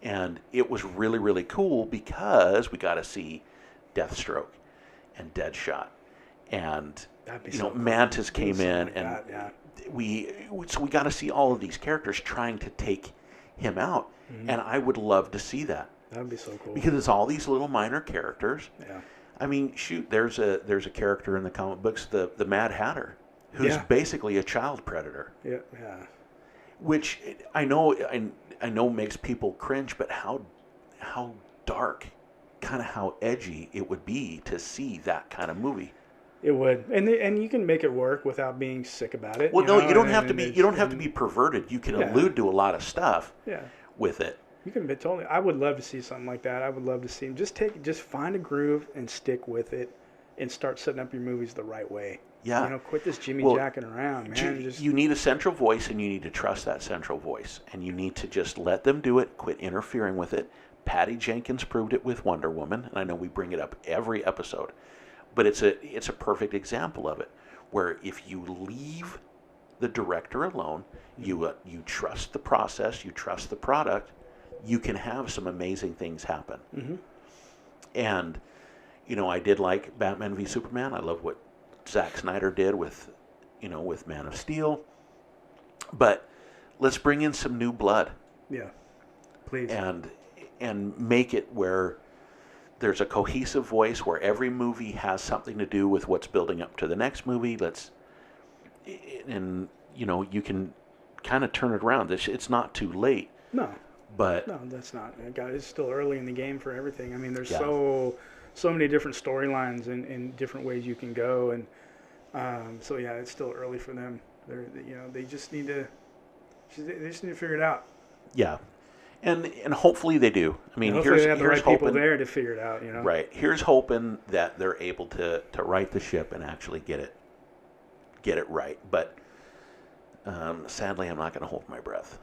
Speaker 2: And it was really, really cool because we got to see Deathstroke and Deadshot, and cool. Mantis came in, and we got to see all of these characters trying to take him out, and I would love to see that.
Speaker 1: That'd be so cool
Speaker 2: because it's all these little minor characters.
Speaker 1: Yeah. I
Speaker 2: mean, shoot, there's a character in the comic books, the Mad Hatter, who's basically a child predator.
Speaker 1: Yeah. Yeah.
Speaker 2: Which I know makes people cringe, but how dark, kind of how edgy it would be to see that kind of movie.
Speaker 1: It would, and you can make it work without being sick about it.
Speaker 2: Well, you don't have to be. You don't have to be perverted. You can allude to a lot of stuff. With it.
Speaker 1: You can be totally. I would love to see something like that. I would love to see him just find a groove and stick with it, and start setting up your movies the right way.
Speaker 2: Yeah.
Speaker 1: Quit this Jimmy jacking around, man.
Speaker 2: You need a central voice, and you need to trust that central voice, and you need to just let them do it. Quit interfering with it. Patty Jenkins proved it with Wonder Woman, and I know we bring it up every episode, but it's a perfect example of it, where if you leave the director alone, you trust the process, you trust the product, you can have some amazing things happen. And I did like Batman v Superman. I love what Zack Snyder did with Man of Steel. But let's bring in some new blood.
Speaker 1: Yeah, please.
Speaker 2: And make it where there's a cohesive voice, where every movie has something to do with what's building up to the next movie. You can kind of turn it around. It's not too late.
Speaker 1: No, that's not. It's still early in the game for everything. I mean, there's so many different storylines and different ways you can go, and it's still early for them. They just need to figure it out.
Speaker 2: Yeah, and hopefully they do. I mean,
Speaker 1: hopefully they have the right people there to figure it out.
Speaker 2: Right. Here's hoping that they're able to right the ship and actually get it right. But sadly, I'm not going to hold my breath.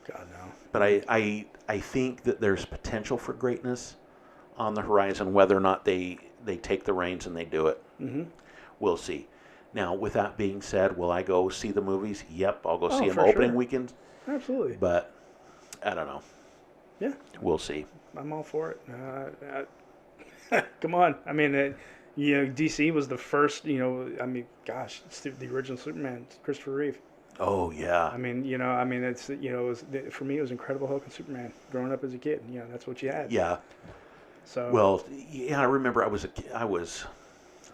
Speaker 1: God, no.
Speaker 2: But I think that there's potential for greatness on the horizon. Whether or not they take the reins and they do it, we'll see. Now, with that being said, will I go see the movies? Yep, I'll go see them opening weekends.
Speaker 1: Absolutely.
Speaker 2: But I don't know.
Speaker 1: Yeah.
Speaker 2: We'll see.
Speaker 1: I'm all for it. Come on. I mean, DC was the first, it's the original Superman, Christopher Reeve.
Speaker 2: Oh yeah.
Speaker 1: I mean, it's for me it was Incredible Hulk and Superman. Growing up as a kid, that's what you had.
Speaker 2: Yeah.
Speaker 1: So.
Speaker 2: Well, yeah, I remember I was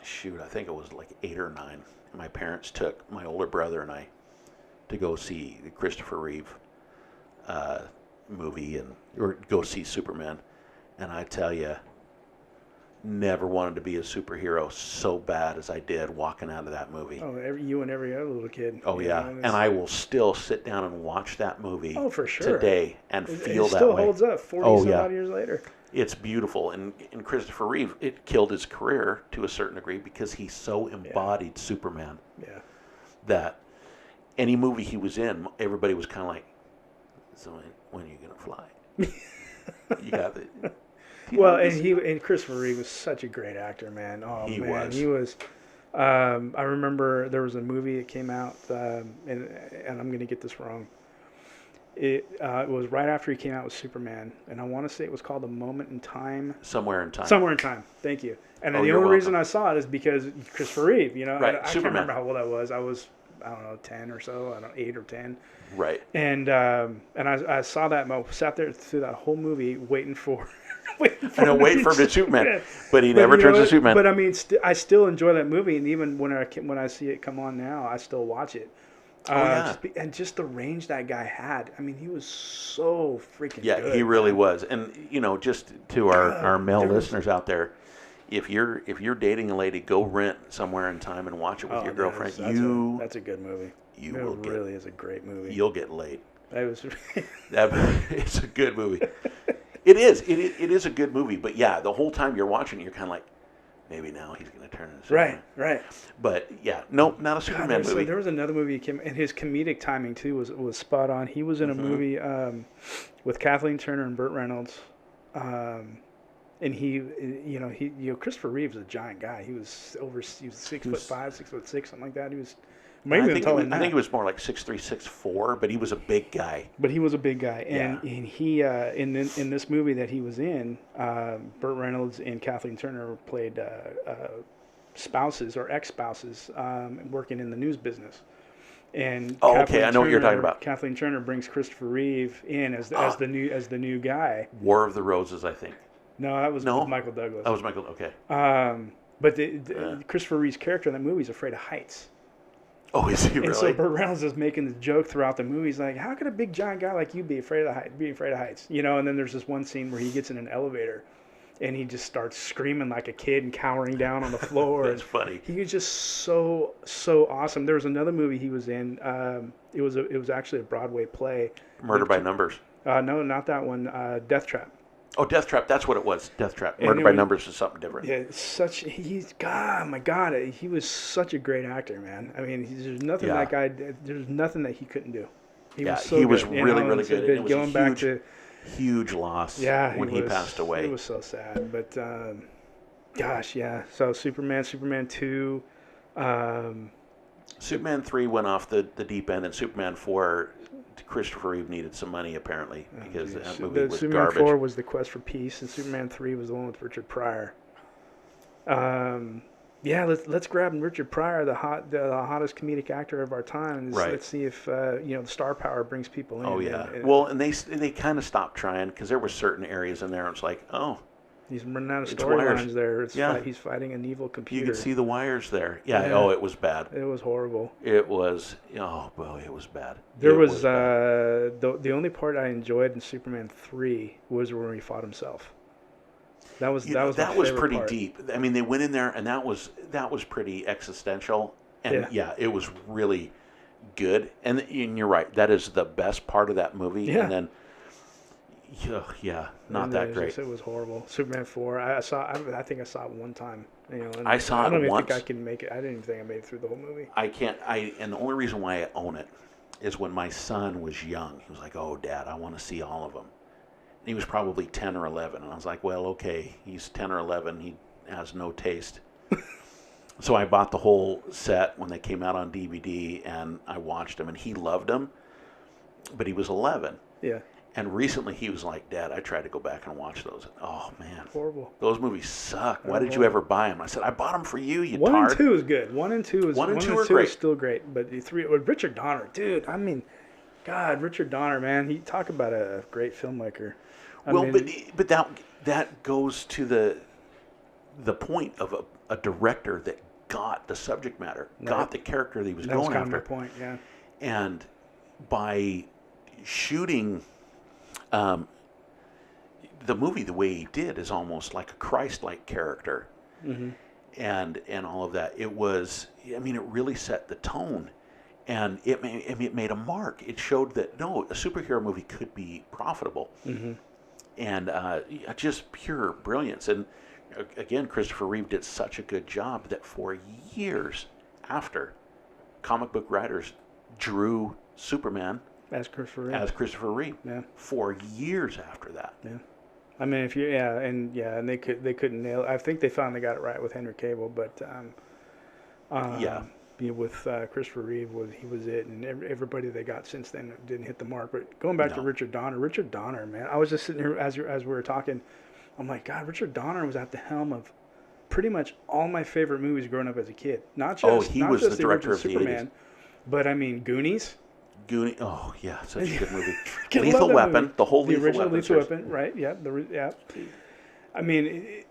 Speaker 2: shoot, I think it was like 8 or 9. My parents took my older brother and I to go see the Christopher Reeve movie or go see Superman, and I tell you, never wanted to be a superhero so bad as I did walking out of that movie.
Speaker 1: Oh, you and every other little kid.
Speaker 2: Oh yeah, and I will still sit down and watch that movie.
Speaker 1: Oh, for sure.
Speaker 2: Today and feel that way. It
Speaker 1: still holds up 40-some-odd years later.
Speaker 2: It's beautiful, and Christopher Reeve, it killed his career to a certain degree because he so embodied Superman.
Speaker 1: Yeah.
Speaker 2: That any movie he was in, everybody was kind of like, "So when are you gonna fly?" You got it.
Speaker 1: Well, and Christopher Reeve was such a great actor, man. Oh, he was. I remember there was a movie that came out, and I'm going to get this wrong. It was right after he came out with Superman, and I want to say it was called A Moment in Time.
Speaker 2: Somewhere in Time.
Speaker 1: Somewhere in Time. Thank you. And the only reason I saw it is because Christopher Reeve.
Speaker 2: Right.
Speaker 1: I can't remember how old I was. I was, I don't know, 10 or so. I don't know, 8 or 10.
Speaker 2: Right.
Speaker 1: And I saw that. I sat there through that whole movie waiting for him to Superman,
Speaker 2: but he never turns to Superman.
Speaker 1: But I mean, I still enjoy that movie, and even when I see it come on now, I still watch it. Just the range that guy had. I mean, he was so freaking good.
Speaker 2: Yeah, he really was. And just to our male listeners out there, if you're dating a lady, go rent Somewhere in Time and watch it with your girlfriend.
Speaker 1: That's a good movie.
Speaker 2: It
Speaker 1: really is a great movie.
Speaker 2: You'll get laid.
Speaker 1: It's
Speaker 2: a good movie. It is. It is a good movie. But yeah, the whole time you're watching it, you're kind of like, maybe now he's going to turn into Superman.
Speaker 1: Right.
Speaker 2: But yeah, nope, not a Superman movie.
Speaker 1: There was another movie that came, and his comedic timing too was spot on. He was in a movie with Kathleen Turner and Burt Reynolds, and Christopher Reeve's a giant guy. He was 6'5", 6'6", something like that. He was.
Speaker 2: I think he was more like 6'3", 6'4", but he was a big guy.
Speaker 1: And he in this movie that he was in, Burt Reynolds and Kathleen Turner played spouses or ex-spouses working in the news business. And
Speaker 2: I know what you're talking about.
Speaker 1: Kathleen Turner brings Christopher Reeve in as the new guy.
Speaker 2: War of the Roses, I think.
Speaker 1: No, that was Michael Douglas.
Speaker 2: That was Michael. Okay.
Speaker 1: But Christopher Reeve's character in that movie is afraid of heights.
Speaker 2: Oh, is he really?
Speaker 1: And so Burt Reynolds is making the joke throughout the movie. He's like, "How could a big giant guy like you be afraid of heights?" And then there's this one scene where he gets in an elevator, and he just starts screaming like a kid and cowering down on the floor.
Speaker 2: That's funny.
Speaker 1: He was just so awesome. There was another movie he was in. It was actually a Broadway play.
Speaker 2: Murder by Numbers.
Speaker 1: No, not that one. Death Trap.
Speaker 2: Oh, Death Trap. That's what it was. Death Trap. Murder by Numbers is something different.
Speaker 1: Yeah, my God, he was such a great actor, man. I mean, there's nothing that guy. There's nothing that he couldn't do. He was
Speaker 2: really, really good.
Speaker 1: It was a
Speaker 2: huge loss when he passed away.
Speaker 1: It was so sad, but gosh, yeah. So Superman 2.
Speaker 2: Superman 3 went off the deep end, and Superman 4, Christopher Reeve needed some money apparently because that movie was
Speaker 1: Superman
Speaker 2: garbage.
Speaker 1: 4 was The Quest for Peace, and Superman 3 was the one with Richard Pryor. Let's grab Richard Pryor, the hottest comedic actor of our time. Let's see if the star power brings people in.
Speaker 2: Oh yeah. And they kind of stopped trying because there were certain areas in there. It's like,
Speaker 1: he's running out of storylines there. He's fighting an evil computer.
Speaker 2: You can see the wires there. Yeah. It was bad.
Speaker 1: It was horrible.
Speaker 2: It was. Oh boy, it was bad.
Speaker 1: There was the only part I enjoyed in Superman 3 was when he fought himself. That was pretty
Speaker 2: part. Deep. I mean, they went in there, and that was pretty existential, and it was really good. And you're right, that is the best part of that movie.
Speaker 1: Yeah.
Speaker 2: And then, not that great.
Speaker 1: It was horrible. Superman 4. I think I saw it one time.
Speaker 2: I saw it once. I
Speaker 1: don't even think I can make it. I didn't even think I made it through the whole movie.
Speaker 2: I can't. And the only reason why I own it is when my son was young. He was like, "Oh, Dad, I want to see all of them." He was probably 10 or 11, and I was like, well, okay, he's 10 or 11, he has no taste. So I bought the whole set when they came out on DVD, and I watched them, and he loved them, but he was 11.
Speaker 1: Yeah.
Speaker 2: And recently he was like, Dad, I tried to go back and watch those. Oh, man.
Speaker 1: Horrible.
Speaker 2: Those movies suck. Why did you ever buy them? I said, I bought them for you, you
Speaker 1: One
Speaker 2: tard.
Speaker 1: and two is good. One and two
Speaker 2: are great.
Speaker 1: Is still great. But the three, with Richard Donner, dude, I mean, God, Richard Donner, man, he talk about a great filmmaker.
Speaker 2: But that goes to the point of a director that got the subject matter, got the character that he was going after.
Speaker 1: That was kind of my point, yeah.
Speaker 2: And by shooting the movie the way he did is almost like a Christ-like character, and all of that. It was, I mean, it really set the tone, and it made a mark. It showed that no, a superhero movie could be profitable, and just pure brilliance. And again, Christopher Reeve did such a good job that for years after, comic book writers drew Superman
Speaker 1: as Christopher Reeve.
Speaker 2: Yeah. For years after that.
Speaker 1: Yeah. I mean, and they couldn't nail it. I think they finally got it right with Henry Cavill, but with Christopher Reeve he was it, and everybody they got since then didn't hit the mark. But going back to Richard Donner, man, I was just sitting here as we were talking, I'm like, God, Richard Donner was at the helm of pretty much all my favorite movies growing up as a kid. Not just
Speaker 2: he was the director of
Speaker 1: Superman,
Speaker 2: the 80s.
Speaker 1: But I mean Goonies.
Speaker 2: Oh yeah, such a good movie. Lethal Weapon, movie. The whole
Speaker 1: the
Speaker 2: Lethal
Speaker 1: Weapon, right? Yeah, I mean,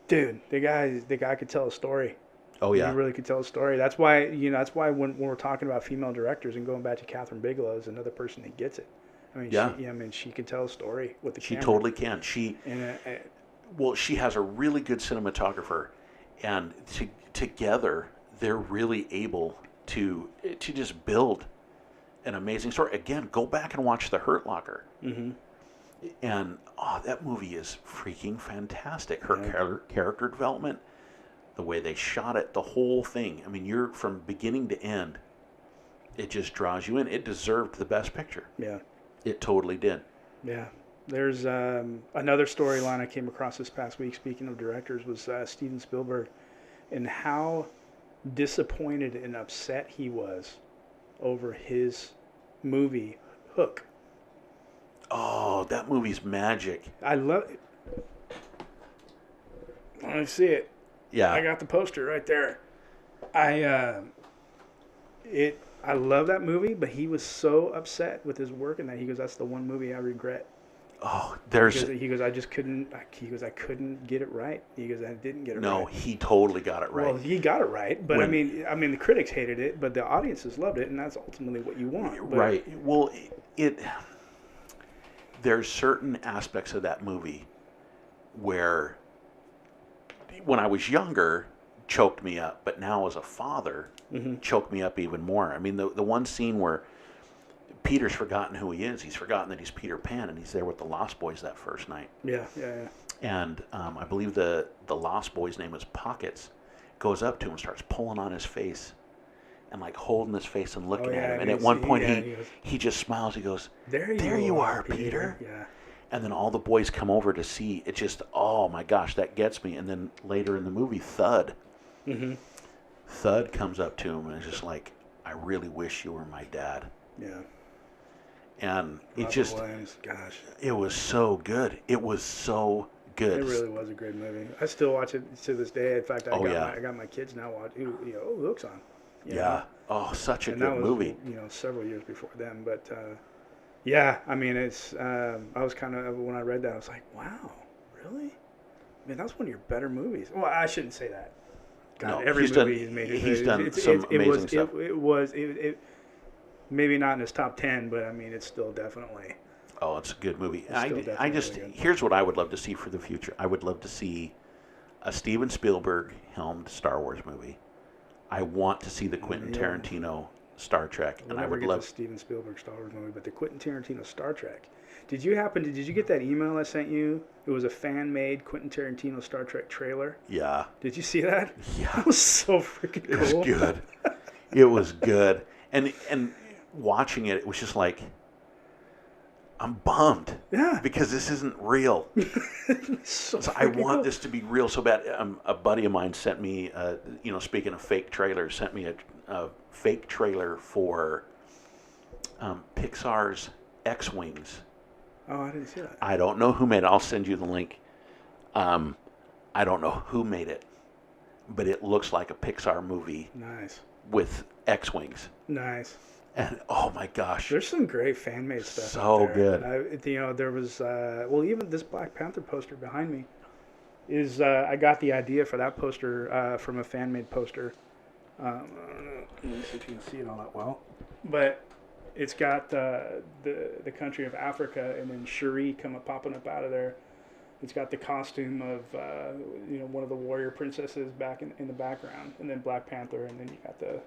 Speaker 1: dude, the guy could tell a story.
Speaker 2: Oh yeah,
Speaker 1: he really could tell a story. That's why when we're talking about female directors and going back to Catherine Bigelow is another person that gets it. I mean, she can tell a story with the camera.
Speaker 2: She totally can. She has a really good cinematographer, and together they're really able to just build an amazing story. Again, go back and watch The Hurt Locker. And that movie is freaking fantastic. Her character development, the way they shot it, the whole thing. I mean, you're from beginning to end, it just draws you in. It deserved the best picture.
Speaker 1: Yeah.
Speaker 2: It totally did.
Speaker 1: Yeah. There's another storyline I came across this past week, speaking of directors, was Steven Spielberg, and how disappointed and upset he was over his movie Hook.
Speaker 2: Oh, that movie's magic.
Speaker 1: I love it. I see it.
Speaker 2: Yeah.
Speaker 1: I got the poster right there. I love that movie, but he was so upset with his work and that he goes, that's the one movie I regret.
Speaker 2: Oh,
Speaker 1: he goes, I just couldn't. I couldn't get it right. He goes, I didn't get it right.
Speaker 2: No, he totally got it right.
Speaker 1: Well, he got it right, but I mean, the critics hated it, but the audiences loved it, and that's ultimately what you want.
Speaker 2: Right. Well, there's certain aspects of that movie where, when I was younger, choked me up, but now as a father, choked me up even more. I mean, the one scene where Peter's forgotten who he is. He's forgotten that he's Peter Pan, and he's there with the Lost Boys that first night.
Speaker 1: Yeah.
Speaker 2: And I believe the Lost Boy's name is Pockets. Goes up to him and starts pulling on his face and like holding his face and looking at him. And at one point he just smiles. He goes, there you are, Peter.
Speaker 1: Yeah.
Speaker 2: And then all the boys come over to see. It just, oh my gosh, that gets me. And then later in the movie, Thud. Thud comes up to him and is just like, I really wish you were my dad.
Speaker 1: Yeah.
Speaker 2: And
Speaker 1: gosh,
Speaker 2: it was so good. It was so good.
Speaker 1: It really was a great movie. I still watch it to this day. In fact, I got my kids now watch. Hook's on.
Speaker 2: Oh, such a good movie.
Speaker 1: Several years before them, but yeah. I mean, it's. I was kind of, when I read that, I was like, wow, really? I mean, that's one of your better movies. Well, I shouldn't say that. God, every movie he's made.
Speaker 2: He's done some amazing stuff.
Speaker 1: It maybe not in his top 10, but I mean, it's still definitely.
Speaker 2: Oh, it's a good movie. Here's what I would love to see for the future. I would love to see a Steven Spielberg helmed Star Wars movie. I want to see the Quentin Tarantino Star Trek, and I would love
Speaker 1: the Steven Spielberg Star Wars movie, but the Quentin Tarantino Star Trek. Did you get that email I sent you? It was a fan-made Quentin Tarantino Star Trek trailer.
Speaker 2: Yeah.
Speaker 1: Did you see that?
Speaker 2: Yeah.
Speaker 1: It was so freaking cool.
Speaker 2: It was good. It was good, and watching it, it was just like, I'm bummed.
Speaker 1: Yeah.
Speaker 2: Because this isn't real.
Speaker 1: so
Speaker 2: I want
Speaker 1: cool.
Speaker 2: this to be real so bad. A buddy of mine sent me, speaking of fake trailers, sent me a fake trailer for Pixar's X-Wings
Speaker 1: Oh, I didn't see that.
Speaker 2: I don't know who made it. I'll send you the link. I don't know who made it, but it looks like a Pixar movie.
Speaker 1: Nice.
Speaker 2: With X-Wings.
Speaker 1: Nice.
Speaker 2: And oh my gosh.
Speaker 1: There's some great fan-made stuff.
Speaker 2: So good.
Speaker 1: There was, even this Black Panther poster behind me is, I got the idea for that poster from a fan-made poster. I don't know. Let me see if you can see it all that well. But it's got the country of Africa and then Shuri popping up out of there. It's got the costume of one of the warrior princesses back in the background, and then Black Panther, and then you got the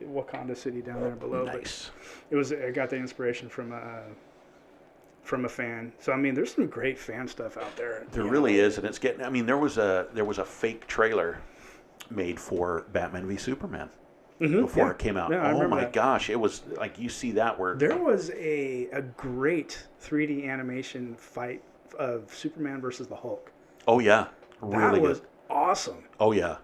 Speaker 1: Wakanda city down there below.
Speaker 2: Nice.
Speaker 1: But I got the inspiration from a fan. So I mean, there's some great fan stuff out there.
Speaker 2: There really is, and it's getting. I mean, there was a fake trailer made for Batman v Superman before it came out.
Speaker 1: Yeah,
Speaker 2: oh my gosh, it was like you see that where
Speaker 1: there was a great 3D animation fight of Superman versus the Hulk.
Speaker 2: Oh yeah, really
Speaker 1: that was awesome.
Speaker 2: Oh yeah,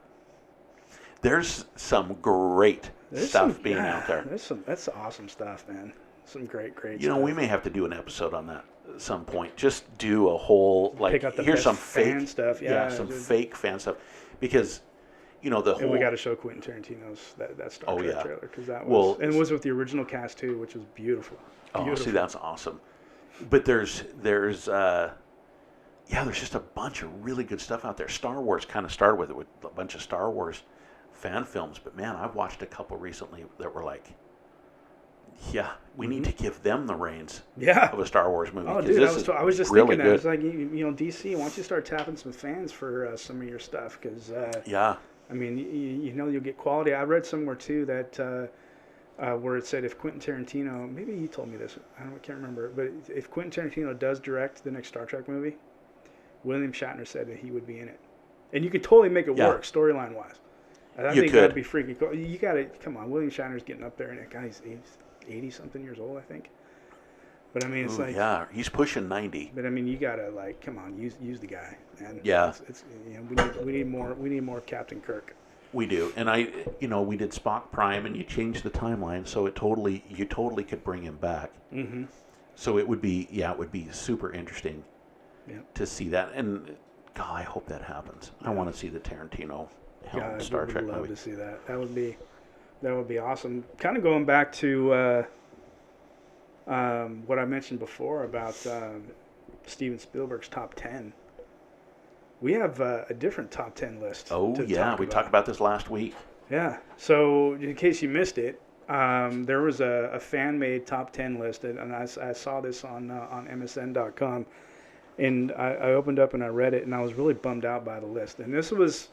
Speaker 2: there's some great stuff being out there.
Speaker 1: That's awesome stuff, man. Some great stuff.
Speaker 2: We may have to do an episode on that at some point. Just do a whole here's some fake
Speaker 1: stuff.
Speaker 2: Fake fan stuff, because the whole.
Speaker 1: And we got to show Quentin Tarantino's that Star Trek trailer, because that
Speaker 2: was
Speaker 1: and it was with the original cast too, which was beautiful.
Speaker 2: Oh, see, that's awesome. But there's just a bunch of really good stuff out there. Star Wars kind of started with a bunch of Star Wars fan films, but man, I've watched a couple recently that were like, we need to give them the reins of a Star Wars movie.
Speaker 1: Oh, dude, I was just
Speaker 2: really
Speaker 1: thinking
Speaker 2: good.
Speaker 1: that. It's like, DC, why don't you start tapping some fans for some of your stuff? Because, I mean, you'll get quality. I read somewhere, too, that where it said if Quentin Tarantino, maybe you told me this, I can't remember, but if Quentin Tarantino does direct the next Star Trek movie, William Shatner said that he would be in it. And you could totally make it work storyline-wise. I think that'd be freaking cool. You got to, come on, William Shatner's getting up there, and that guy's 80-something years old, I think. But I mean, it's
Speaker 2: he's pushing 90.
Speaker 1: But I mean, you got to come on, use the guy, man.
Speaker 2: Yeah.
Speaker 1: We need more Captain Kirk.
Speaker 2: We do, and we did Spock Prime, and you changed the timeline, so you totally could bring him back. Mm-hmm. So it would be super interesting to see that, and God, I hope that happens. I want to see the Tarantino Star Trek movie. I would love
Speaker 1: to see that. That would be awesome. Kind of going back to what I mentioned before about Steven Spielberg's top 10. We have a different top 10 list.
Speaker 2: Oh, yeah. We talked about this last week.
Speaker 1: Yeah. So, in case you missed it, there was a fan-made top 10 list, and I saw this on MSN.com. And I opened up and I read it, and I was really bummed out by the list. And this was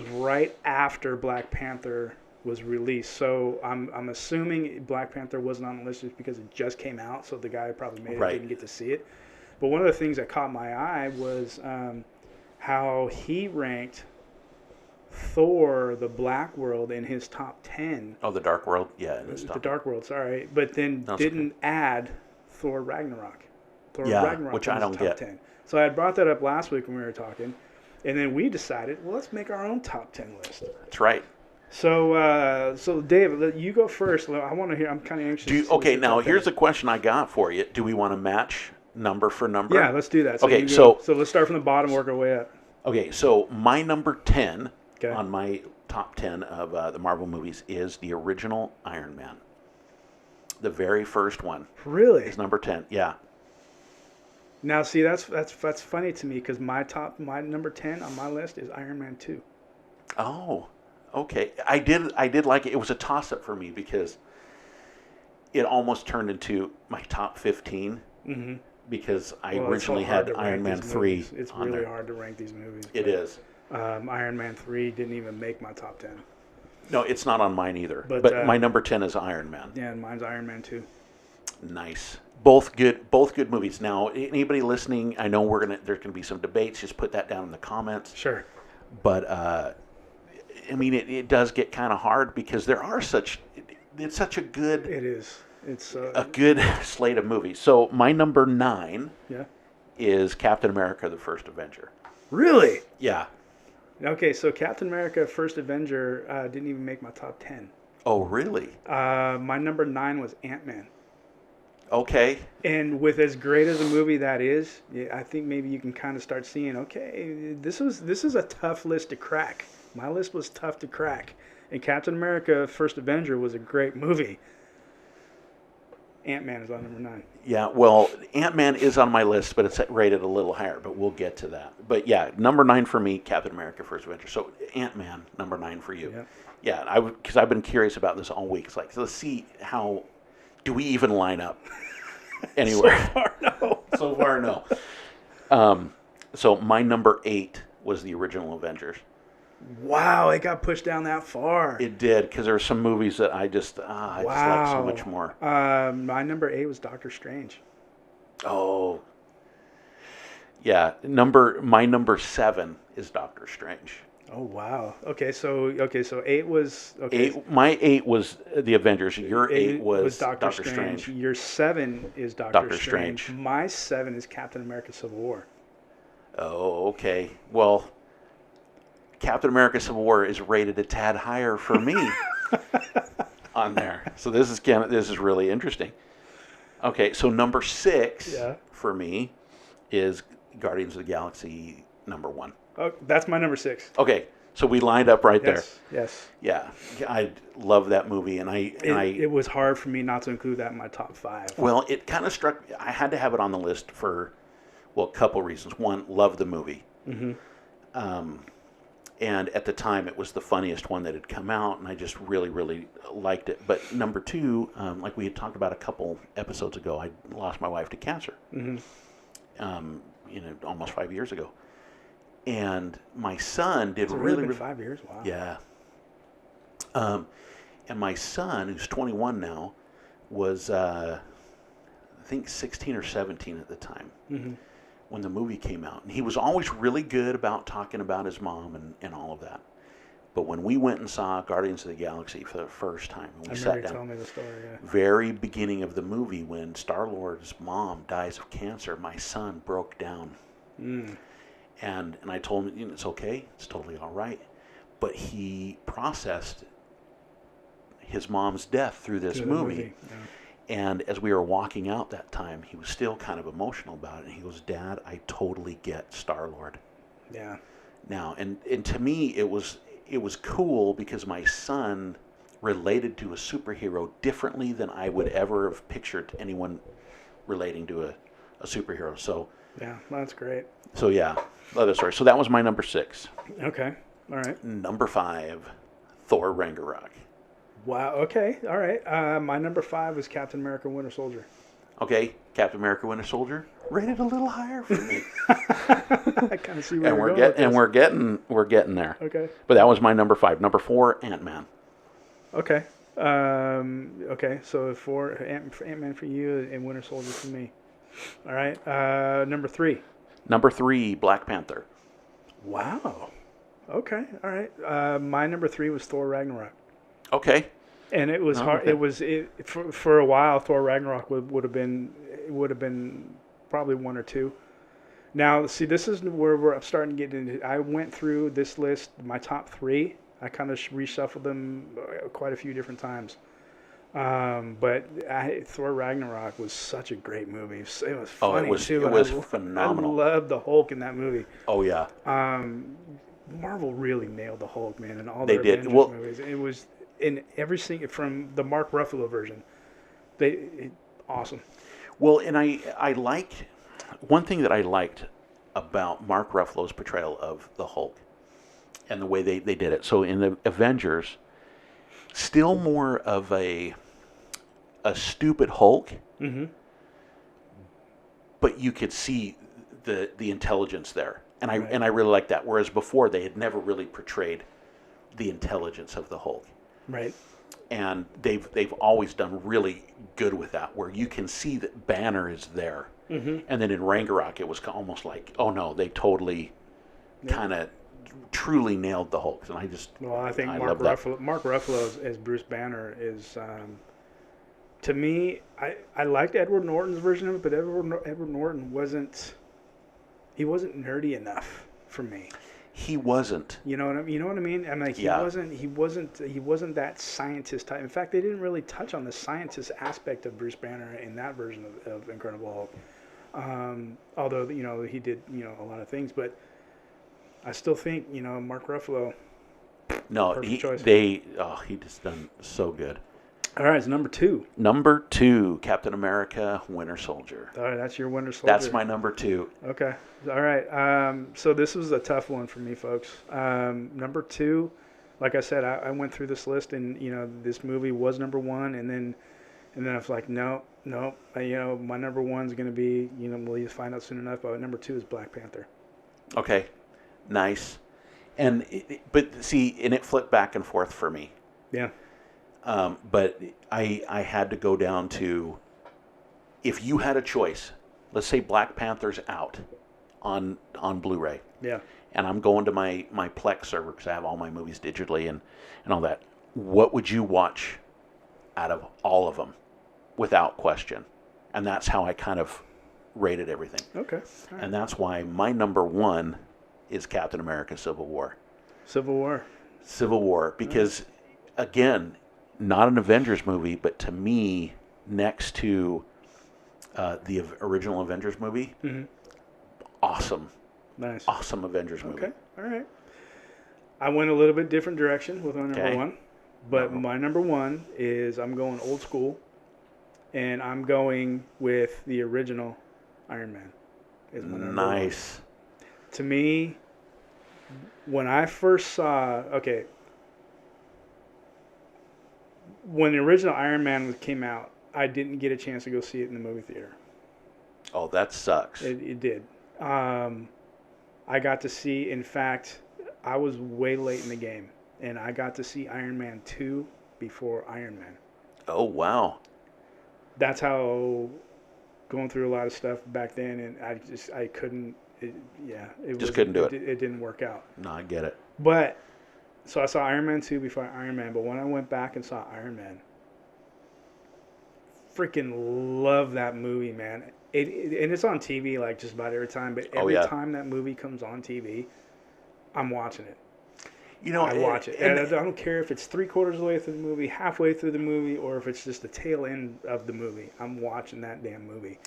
Speaker 1: right after Black Panther was released. So I'm assuming Black Panther wasn't on the list just because it just came out, so the guy who probably made it didn't get to see it. But one of the things that caught my eye was how he ranked Thor: The Black World in his top 10.
Speaker 2: Oh, the Dark World? Yeah, in his top 10.
Speaker 1: The Dark World, sorry. But then didn't add Thor Ragnarok. Ragnarok
Speaker 2: which I don't get.
Speaker 1: 10. So I had brought that up last week when we were talking. And then we decided, well, let's make our own top 10 list.
Speaker 2: That's right.
Speaker 1: So Dave, you go first. I want to hear. I'm kind of anxious.
Speaker 2: Now here's a question I got for you. Do we want to match number for number?
Speaker 1: Yeah, let's do that.
Speaker 2: So
Speaker 1: let's start from the bottom, work our way up.
Speaker 2: Okay, so my number 10 on my top 10 of the Marvel movies is the original Iron Man. The very first one.
Speaker 1: Really?
Speaker 2: Is number 10. Yeah.
Speaker 1: Now, see, that's funny to me because my number 10 on my list is Iron Man 2.
Speaker 2: Oh, okay. I did like it. It was a toss-up for me because it almost turned into my top 15 because I originally had Iron Man 3.
Speaker 1: It's really hard to rank these movies.
Speaker 2: It is.
Speaker 1: Iron Man 3 didn't even make my top 10.
Speaker 2: No, it's not on mine either. But my number 10 is Iron Man.
Speaker 1: Yeah, and mine's Iron Man 2.
Speaker 2: Nice. Both good movies. Now, anybody listening, I know there's gonna be some debates. Just put that down in the comments.
Speaker 1: Sure.
Speaker 2: But I mean, it does get kind of hard because it's such a good.
Speaker 1: It is. It's
Speaker 2: a good slate of movies. So my number 9 is Captain America: The First Avenger.
Speaker 1: Really?
Speaker 2: Yeah.
Speaker 1: Okay, so Captain America: First Avenger didn't even make my top 10.
Speaker 2: Oh, really?
Speaker 1: My number 9 was Ant-Man.
Speaker 2: Okay.
Speaker 1: And with as great as a movie that is, I think maybe you can kind of start seeing, okay, this is a tough list to crack. My list was tough to crack. And Captain America: First Avenger was a great movie. Ant-Man is on number 9.
Speaker 2: Yeah, well, Ant-Man is on my list, but it's rated a little higher, but we'll get to that. But yeah, number 9 for me, Captain America: First Avenger. So Ant-Man, number 9 for you.
Speaker 1: Yep.
Speaker 2: Yeah, because I've been curious about this all week. It's like, let's see how, do we even line up anywhere?
Speaker 1: So far, no.
Speaker 2: So far, no. So my number 8 was the original Avengers.
Speaker 1: Wow, it got pushed down that far.
Speaker 2: It did, because there were some movies that I just like so much more.
Speaker 1: My number 8 was Doctor Strange.
Speaker 2: Oh. Yeah, my number 7 is Doctor Strange.
Speaker 1: Oh wow. Okay, so 8 was
Speaker 2: My 8 was the Avengers. Your 8 was
Speaker 1: Doctor Strange. Your 7 is Doctor Strange. My 7 is Captain America: Civil War.
Speaker 2: Oh, okay. Well, Captain America: Civil War is rated a tad higher for me on there. So this is really interesting. Okay, so number 6 for me is Guardians of the Galaxy number 1.
Speaker 1: Oh, that's my number 6.
Speaker 2: Okay, so we lined up right there.
Speaker 1: Yes.
Speaker 2: Yeah, I love that movie, and
Speaker 1: it was hard for me not to include that in my top 5.
Speaker 2: Well, it kind of struck me. I had to have it on the list for, a couple reasons. One, love the movie. Mm-hmm. And at the time, it was the funniest one that had come out, and I just really, really liked it. But number 2, like we had talked about a couple episodes ago, I lost my wife to cancer. Mm-hmm. Almost 5 years ago. And my son did really
Speaker 1: been 5 years. Wow.
Speaker 2: Yeah. And my son, who's 21 now, was I think 16 or 17 at the time when the movie came out. And he was always really good about talking about his mom and all of that. But when we went and saw Guardians of the Galaxy for the first time, and we sat down,
Speaker 1: telling me the story,
Speaker 2: very beginning of the movie, when Star-Lord's mom dies of cancer, my son broke down. Mm. And I told him, it's okay, it's totally all right. But he processed his mom's death through this movie. Yeah. And as we were walking out that time, he was still kind of emotional about it. And he goes, Dad, I totally get Star-Lord.
Speaker 1: Yeah.
Speaker 2: Now, and to me, it was cool because my son related to a superhero differently than I would ever have pictured anyone relating to a superhero. So
Speaker 1: yeah, that's great.
Speaker 2: So yeah, love that story. So that was my number 6.
Speaker 1: Okay, all right.
Speaker 2: Number 5, Thor: Ragnarok.
Speaker 1: Wow. Okay, all right. My number 5 was Captain America: Winter Soldier.
Speaker 2: Okay, Captain America: Winter Soldier rated a little higher for me.
Speaker 1: I kind of see where you're going with this.
Speaker 2: And we're getting there.
Speaker 1: Okay.
Speaker 2: But that was my number 5. Number 4, Ant-Man.
Speaker 1: Okay. Okay. So Ant-Man for you and Winter Soldier for me. All right. Number 3.
Speaker 2: Number 3, Black Panther.
Speaker 1: Wow. Okay. All right. My number 3 was Thor: Ragnarok.
Speaker 2: Okay.
Speaker 1: And it was hard. Okay. For a while. Thor: Ragnarok would have been probably 1 or 2. Now, see, this is where we're starting to get into. I went through this list, my top 3. I kind of reshuffled them quite a few different times. But Thor: Ragnarok was such a great movie. It was funny too.
Speaker 2: It was phenomenal.
Speaker 1: I loved the Hulk in that movie.
Speaker 2: Oh yeah.
Speaker 1: Marvel really nailed the Hulk, man, in all
Speaker 2: their
Speaker 1: Avengers movies. It was in every single, from the Mark Ruffalo version. Awesome.
Speaker 2: Well, and I liked one thing that I liked about Mark Ruffalo's portrayal of the Hulk and the way they did it. So in the Avengers, still more of a stupid Hulk, but you could see the intelligence there, and I really like that. Whereas before they had never really portrayed the intelligence of the Hulk, right? And they've always done really good with that, where you can see that Banner is there, and then in Ragnarok it was almost like, oh no, they totally kind of truly nailed the Hulk, and I think Mark
Speaker 1: Ruffalo as Bruce Banner is, to me, I liked Edward Norton's version of it, but Edward Norton wasn't nerdy enough for me.
Speaker 2: He wasn't.
Speaker 1: You know what I mean? And like he wasn't that scientist type. In fact, they didn't really touch on the scientist aspect of Bruce Banner in that version of Incredible Hulk. Although he did a lot of things, but I still think Mark Ruffalo.
Speaker 2: No, he just done so good.
Speaker 1: All right, it's number 2.
Speaker 2: Number 2, Captain America, Winter Soldier.
Speaker 1: All right, that's your Winter Soldier.
Speaker 2: That's my number 2.
Speaker 1: Okay. All right. So this was a tough one for me, folks. Number 2, like I said, I went through this list, and this movie was number 1, and then I was like, no. My number 1's going to be, we'll find out soon enough. But number 2 is Black Panther.
Speaker 2: Okay, nice. And it flipped back and forth for me.
Speaker 1: Yeah.
Speaker 2: But I had to go down to, if you had a choice, let's say Black Panther's out on Blu-ray.
Speaker 1: Yeah.
Speaker 2: And I'm going to my Plex server because I have all my movies digitally and all that. What would you watch out of all of them without question? And that's how I kind of rated everything.
Speaker 1: Okay. All right.
Speaker 2: And that's why my number 1 is Captain America Civil War.
Speaker 1: Civil War. Because, again, not an Avengers movie, but to me, next to the original Avengers movie, awesome. Nice.
Speaker 2: Awesome Avengers movie.
Speaker 1: Okay, all right. I went a little bit different direction with my number 1, but my number 1 is I'm going old school, and I'm going with the original Iron Man. Is my number 1. To me, when I first saw, when the original Iron Man came out, I didn't get a chance to go see it in the movie theater.
Speaker 2: Oh, that sucks.
Speaker 1: It did. I got to see, in fact, I was way late in the game, and I got to see Iron Man 2 before Iron Man.
Speaker 2: Oh, wow.
Speaker 1: That's how, going through a lot of stuff back then, and I couldn't,
Speaker 2: couldn't do it.
Speaker 1: It didn't work out.
Speaker 2: No, I get it.
Speaker 1: But, so I saw Iron Man 2 before Iron Man, but when I went back and saw Iron Man, freaking love that movie, man. And it's on TV like just about every time, but every time that movie comes on TV, I'm watching it. I watch it. And I don't care if it's 3/4 of the way through the movie, halfway through the movie, or if it's just the tail end of the movie. I'm watching that damn movie.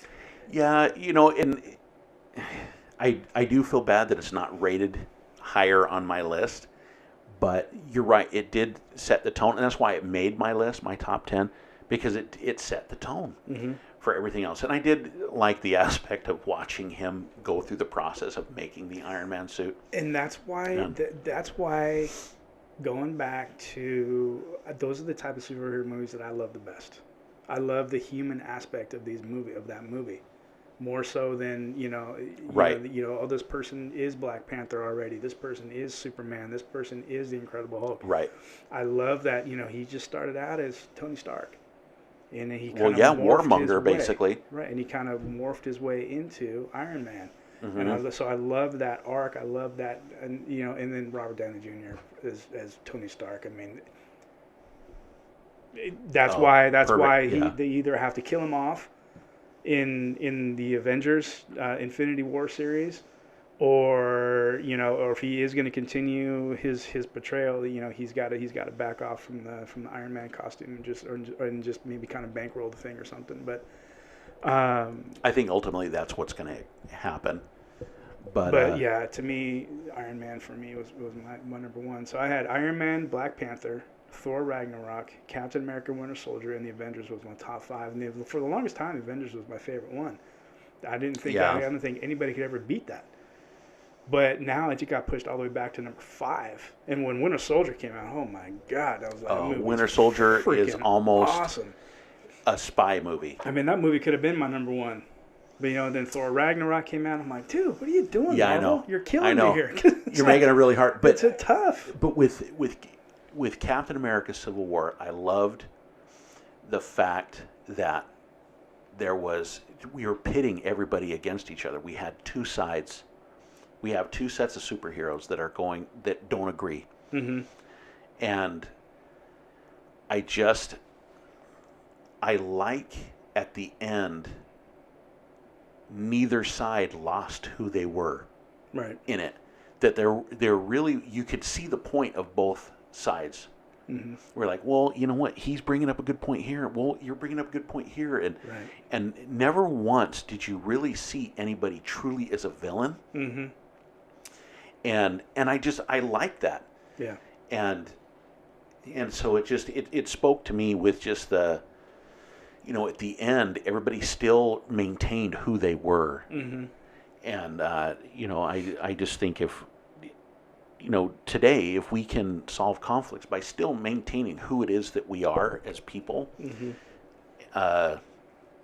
Speaker 2: Yeah, and I do feel bad that it's not rated higher on my list, but you're right. It did set the tone, and that's why it made my list, my top 10, because it set the tone. For everything else. And I did like the aspect of watching him go through the process of making the Iron Man suit.
Speaker 1: And that's why going back to those are the type of superhero movies that I love the best. I love the human aspect of that movie. More so than, this person is Black Panther already. This person is Superman. This person is the Incredible Hulk.
Speaker 2: Right.
Speaker 1: I love that, he just started out as Tony Stark. And then he
Speaker 2: Warmonger, basically.
Speaker 1: Right, and he kind of morphed his way into Iron Man. And I love that arc. I love that, and then Robert Downey Jr. as Tony Stark. I mean, that's why they either have to kill him off in the Avengers Infinity War series, or if he is going to continue his portrayal, he's got to back off from the Iron Man costume and just maybe kind of bankroll the thing or something. But
Speaker 2: I think ultimately that's what's going to happen.
Speaker 1: But yeah, to me, Iron Man for me was my number 1. So I had Iron Man, Black Panther, Thor Ragnarok, Captain America, Winter Soldier, and the Avengers was my top 5. And for the longest time, the Avengers was my favorite one. I didn't think anybody could ever beat that. But now it just got pushed all the way back to number 5. And when Winter Soldier came out, oh my God, that was like
Speaker 2: Winter Soldier is almost
Speaker 1: awesome.
Speaker 2: A spy movie.
Speaker 1: I mean, that movie could have been my number 1. But then Thor Ragnarok came out. I'm like, dude, what are you doing?
Speaker 2: Yeah,
Speaker 1: Marvel?
Speaker 2: I know.
Speaker 1: You're killing me here.
Speaker 2: You're making it really hard. But
Speaker 1: it's tough.
Speaker 2: But with Captain America: Civil War, I loved the fact that we were pitting everybody against each other. We had two sides. We have two sets of superheroes that don't agree. And I like at the end, neither side lost who they were in it. that they're really, you could see the point of both sides. Mm-hmm. We're like, well, you know what? He's bringing up a good point here. Well, you're bringing up a good point here, and never once did you really see anybody truly as a villain. Mm-hmm. And I like that.
Speaker 1: Yeah.
Speaker 2: And so it spoke to me with just the, at the end, everybody still maintained who they were. Mm-hmm. And I just think if. Today, if we can solve conflicts by still maintaining who it is that we are as people, mm-hmm.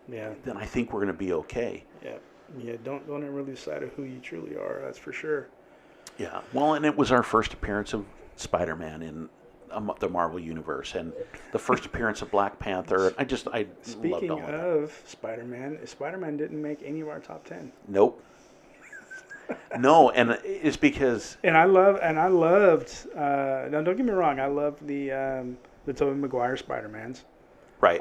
Speaker 2: Then I think we're going to be okay.
Speaker 1: Yeah. Don't ever lose sight of who you truly are. That's for sure.
Speaker 2: Yeah. Well, and it was our first appearance of Spider-Man in the Marvel Universe, and the first appearance of Black Panther. I loved all of that.
Speaker 1: Speaking of Spider-Man didn't make any of our top 10.
Speaker 2: Nope. No, and it's because...
Speaker 1: And I loved... now, don't get me wrong. I loved the Tobey Maguire Spider-Mans.
Speaker 2: Right.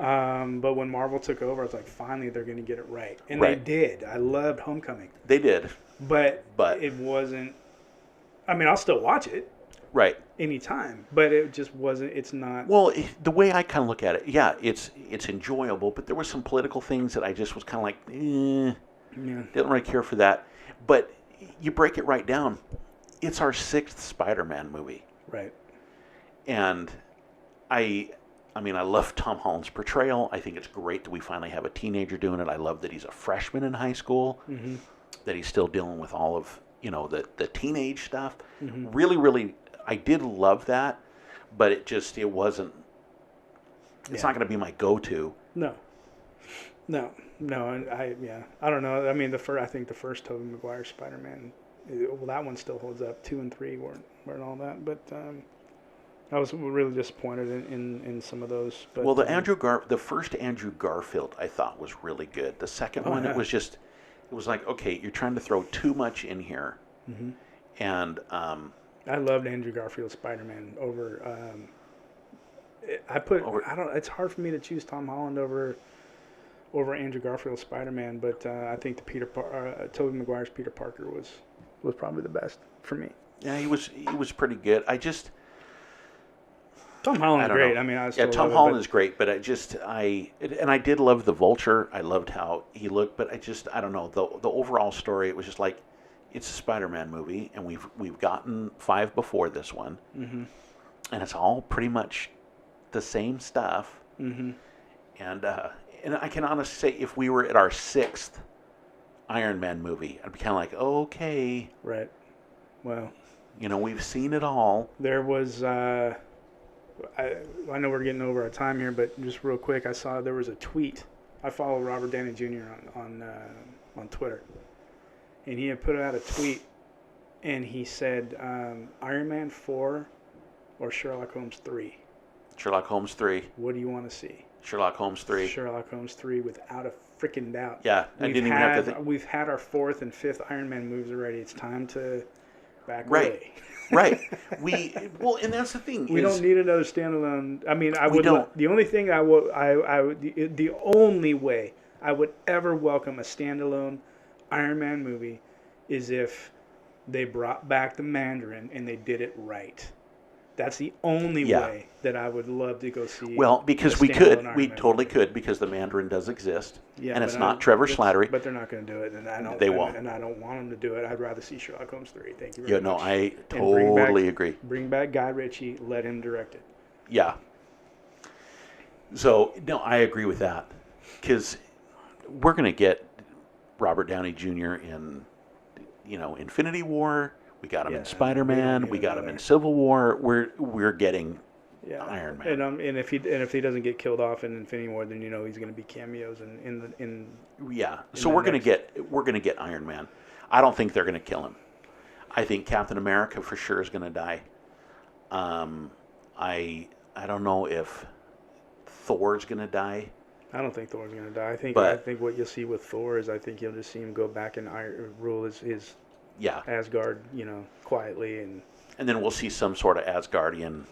Speaker 1: But when Marvel took over, I was like, finally, they're going to get it right. And they did. I loved Homecoming.
Speaker 2: They did.
Speaker 1: But it wasn't... I mean, I'll still watch it.
Speaker 2: Right.
Speaker 1: Anytime. But it just wasn't... It's not...
Speaker 2: Well, the way I kind of look at it, it's enjoyable, but there were some political things that I just was kind of like, didn't really care for that. But... You break it right down, it's our 6th Spider-Man movie.
Speaker 1: Right.
Speaker 2: And I love Tom Holland's portrayal. I think it's great that we finally have a teenager doing it. I love that he's a freshman in high school, mm-hmm. that he's still dealing with all of, the teenage stuff. Mm-hmm. Really, really, I did love that, but it wasn't, it's not going to be my go-to.
Speaker 1: No, and I don't know. I mean, I think the first Tobey Maguire Spider-Man, that one still holds up. 2 and 3 weren't all that, but I was really disappointed in some of those. But,
Speaker 2: well, the first Andrew Garfield I thought was really good. The second one, it was like, okay, you're trying to throw too much in here, mm-hmm. and
Speaker 1: I loved Andrew Garfield's Spider-Man over. It's hard for me to choose Tom Holland over Andrew Garfield's Spider-Man, but I think the Tobey Maguire's Peter Parker was probably the best for me.
Speaker 2: Yeah, he was pretty good.
Speaker 1: Tom Holland's great. I mean,
Speaker 2: Tom Holland is great, but I did love the Vulture. I loved how he looked, but I don't know, the overall story. It was just like, it's a Spider-Man movie, and we've gotten 5 before this one, mm-hmm. and it's all pretty much the same stuff, mm-hmm. And I can honestly say, if we were at our 6th Iron Man movie, I'd be kind of like, okay.
Speaker 1: Right. Well.
Speaker 2: We've seen it all.
Speaker 1: There was, I know we're getting over our time here, but just real quick, I saw there was a tweet. I follow Robert Downey Jr. on Twitter. And he had put out a tweet, and he said, Iron Man 4 or Sherlock Holmes 3?
Speaker 2: Sherlock Holmes 3.
Speaker 1: What do you want to see?
Speaker 2: Sherlock Holmes 3.
Speaker 1: Sherlock Holmes 3, without a freaking doubt.
Speaker 2: Yeah, I didn't even have to think.
Speaker 1: We've had our 4th and 5th Iron Man movies already. It's time to back
Speaker 2: away. Right. And that's the thing.
Speaker 1: We don't need another standalone. I mean, we don't. The only thing the only way I would ever welcome a standalone Iron Man movie is if they brought back the Mandarin and they did it right. That's the only way that I would love to go see.
Speaker 2: Well, because we totally could, because the Mandarin does exist, and it's not Trevor Slattery.
Speaker 1: But they're not going to do it, and
Speaker 2: they won't.
Speaker 1: And I don't want them to do it. I'd rather see Sherlock Holmes 3. Thank you
Speaker 2: much.
Speaker 1: very much.
Speaker 2: No, I totally agree.
Speaker 1: Bring back Guy Ritchie. Let him direct it.
Speaker 2: Yeah. So no, I agree with that, because we're going to get Robert Downey Jr. in, Infinity War. We got him in Spider-Man. We got him in Civil War. We're getting Iron Man.
Speaker 1: And if he doesn't get killed off in Infinity War, then he's going to be cameos in.
Speaker 2: So we're going to get Iron Man. I don't think they're going to kill him. I think Captain America for sure is going to die. I don't know if Thor's going to die.
Speaker 1: I don't think Thor's going to die. I think what you'll see with Thor is, I think you'll just see him go back and rule his Asgard, quietly, and
Speaker 2: then we'll see some sort of Asgardian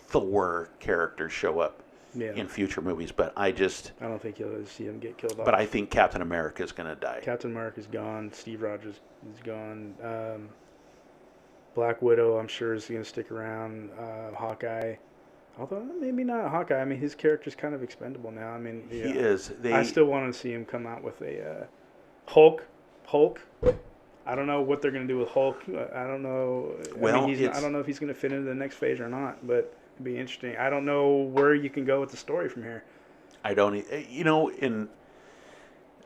Speaker 2: Thor character show up in future movies. But I
Speaker 1: don't think you'll see him get killed off.
Speaker 2: But I think Captain America is going to die.
Speaker 1: Captain America's gone. Steve Rogers is gone. Black Widow, I'm sure, is going to stick around. Hawkeye, although maybe not Hawkeye. I mean, his character's kind of expendable now. I mean,
Speaker 2: he is.
Speaker 1: I still want to see him come out with a Hulk. I don't know what they're going to do with Hulk. I don't know.
Speaker 2: Well,
Speaker 1: I don't know if he's going to fit into the next phase or not, but it'd be interesting. I don't know where you can go with the story from here.
Speaker 2: I don't,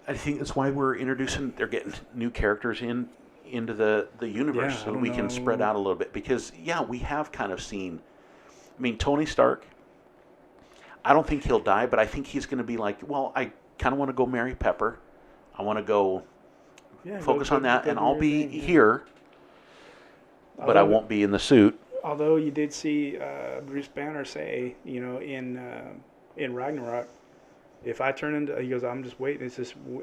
Speaker 2: I think that's why they're getting new characters into the universe so we can spread out a little bit. Because, we have kind of seen, Tony Stark, I don't think he'll die, but I think he's going to be like, well, I kind of want to go marry Pepper. I want to go focus on that, and I'll be here, but I won't be in the suit.
Speaker 1: Although you did see Bruce Banner say, in Ragnarok, if I turn into, he goes, I'm just waiting.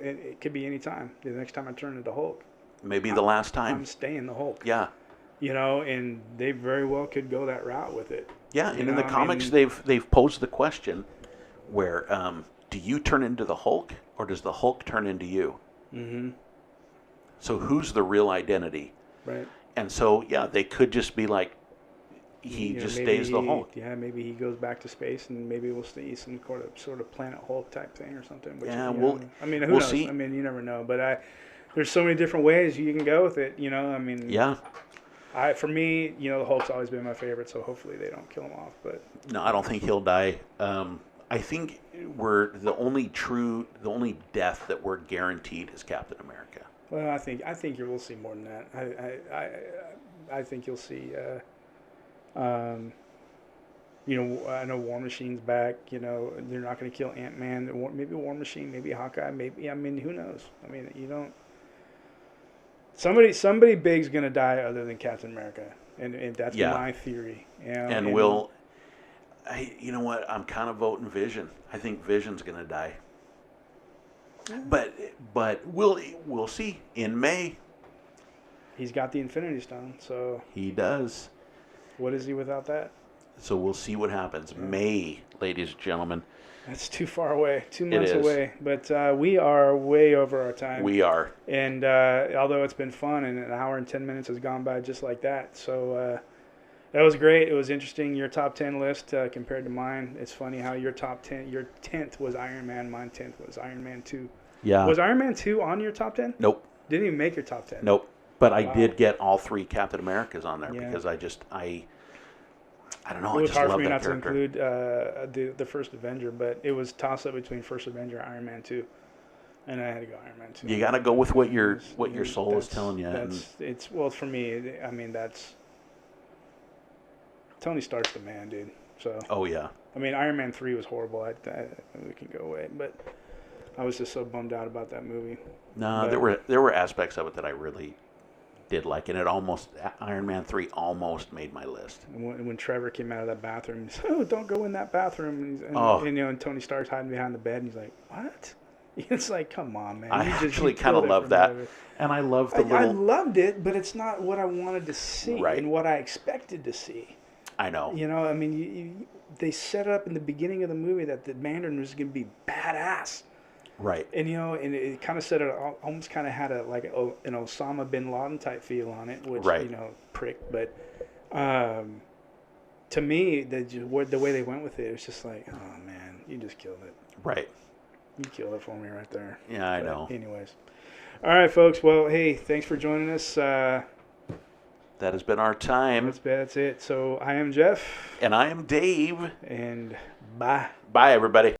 Speaker 1: It could be any time. The next time I turn into Hulk.
Speaker 2: Maybe the last time.
Speaker 1: I'm staying the Hulk.
Speaker 2: Yeah.
Speaker 1: And they very well could go that route with it.
Speaker 2: Yeah, and in the comics, they've posed the question where, do you turn into the Hulk, or does the Hulk turn into you?
Speaker 1: Mm-hmm.
Speaker 2: So who's the real identity?
Speaker 1: Right.
Speaker 2: And so, they could just be like, he just stays the Hulk.
Speaker 1: Yeah, maybe he goes back to space, and maybe we'll see some sort of Planet Hulk type thing or something. Which,
Speaker 2: who
Speaker 1: we'll
Speaker 2: knows?
Speaker 1: See. You never know. But there's so many different ways you can go with it.
Speaker 2: Yeah.
Speaker 1: For me, the Hulk's always been my favorite, so hopefully they don't kill him off. But
Speaker 2: no, I don't think he'll die. I think the only death that we're guaranteed is Captain America.
Speaker 1: Well, I think we'll see more than that. I think you'll see. I know War Machine's back. They're not going to kill Ant-Man. Maybe War Machine, maybe Hawkeye, maybe. Who knows? You don't. Somebody big's going to die other than Captain America, and that's my theory.
Speaker 2: You know what? I'm kind of voting Vision. I think Vision's going to die. But we'll see in May.
Speaker 1: He's got the Infinity Stone, so
Speaker 2: he does.
Speaker 1: What is he without that?
Speaker 2: So we'll see what happens. Yeah. May, ladies and gentlemen.
Speaker 1: That's too far away. 2 months away. But we are way over our time.
Speaker 2: We are.
Speaker 1: And although it's been fun, and an hour and 10 minutes has gone by just like that. So that was great. It was interesting. Your top 10 list compared to mine. It's funny how your 10th was Iron Man. Mine 10th was Iron Man 2.
Speaker 2: Yeah.
Speaker 1: Was Iron Man 2 on your top 10?
Speaker 2: Nope.
Speaker 1: Didn't even make your top 10.
Speaker 2: Nope. But I did get all 3 Captain Americas on there because I don't know.
Speaker 1: It was hard for me
Speaker 2: not
Speaker 1: to include the first Avenger, but it was toss up between first Avenger and Iron Man 2, and I had to go Iron Man 2.
Speaker 2: You got to go with what your soul is telling you.
Speaker 1: For me. That's Tony Stark's the man, dude. So.
Speaker 2: Oh yeah.
Speaker 1: Iron Man 3 was horrible. We can go away, but I was just so bummed out about that movie.
Speaker 2: No, there were aspects of it that I really did like, and Iron Man 3 almost made my list.
Speaker 1: And when Trevor came out of that bathroom, he said, "Oh, don't go in that bathroom." And Tony Stark's hiding behind the bed, and he's like, "What?" It's like, come on, man.
Speaker 2: I actually kind of love that, and I love I
Speaker 1: loved it, but it's not what I wanted to see and what I expected to see.
Speaker 2: I know.
Speaker 1: They set up in the beginning of the movie that the Mandarin was going to be badass.
Speaker 2: Right.
Speaker 1: And and it kind of said it almost kind of had an Osama bin Laden type feel on it, which prick. But to me, the way they went with it was just like, oh man, you just killed it.
Speaker 2: Right.
Speaker 1: You killed it for me right there.
Speaker 2: Yeah, I know.
Speaker 1: Anyways, all right, folks. Well, hey, thanks for joining us. That
Speaker 2: has been our time.
Speaker 1: That's it. So I am Jeff.
Speaker 2: And I am Dave.
Speaker 1: And bye.
Speaker 2: Bye, everybody.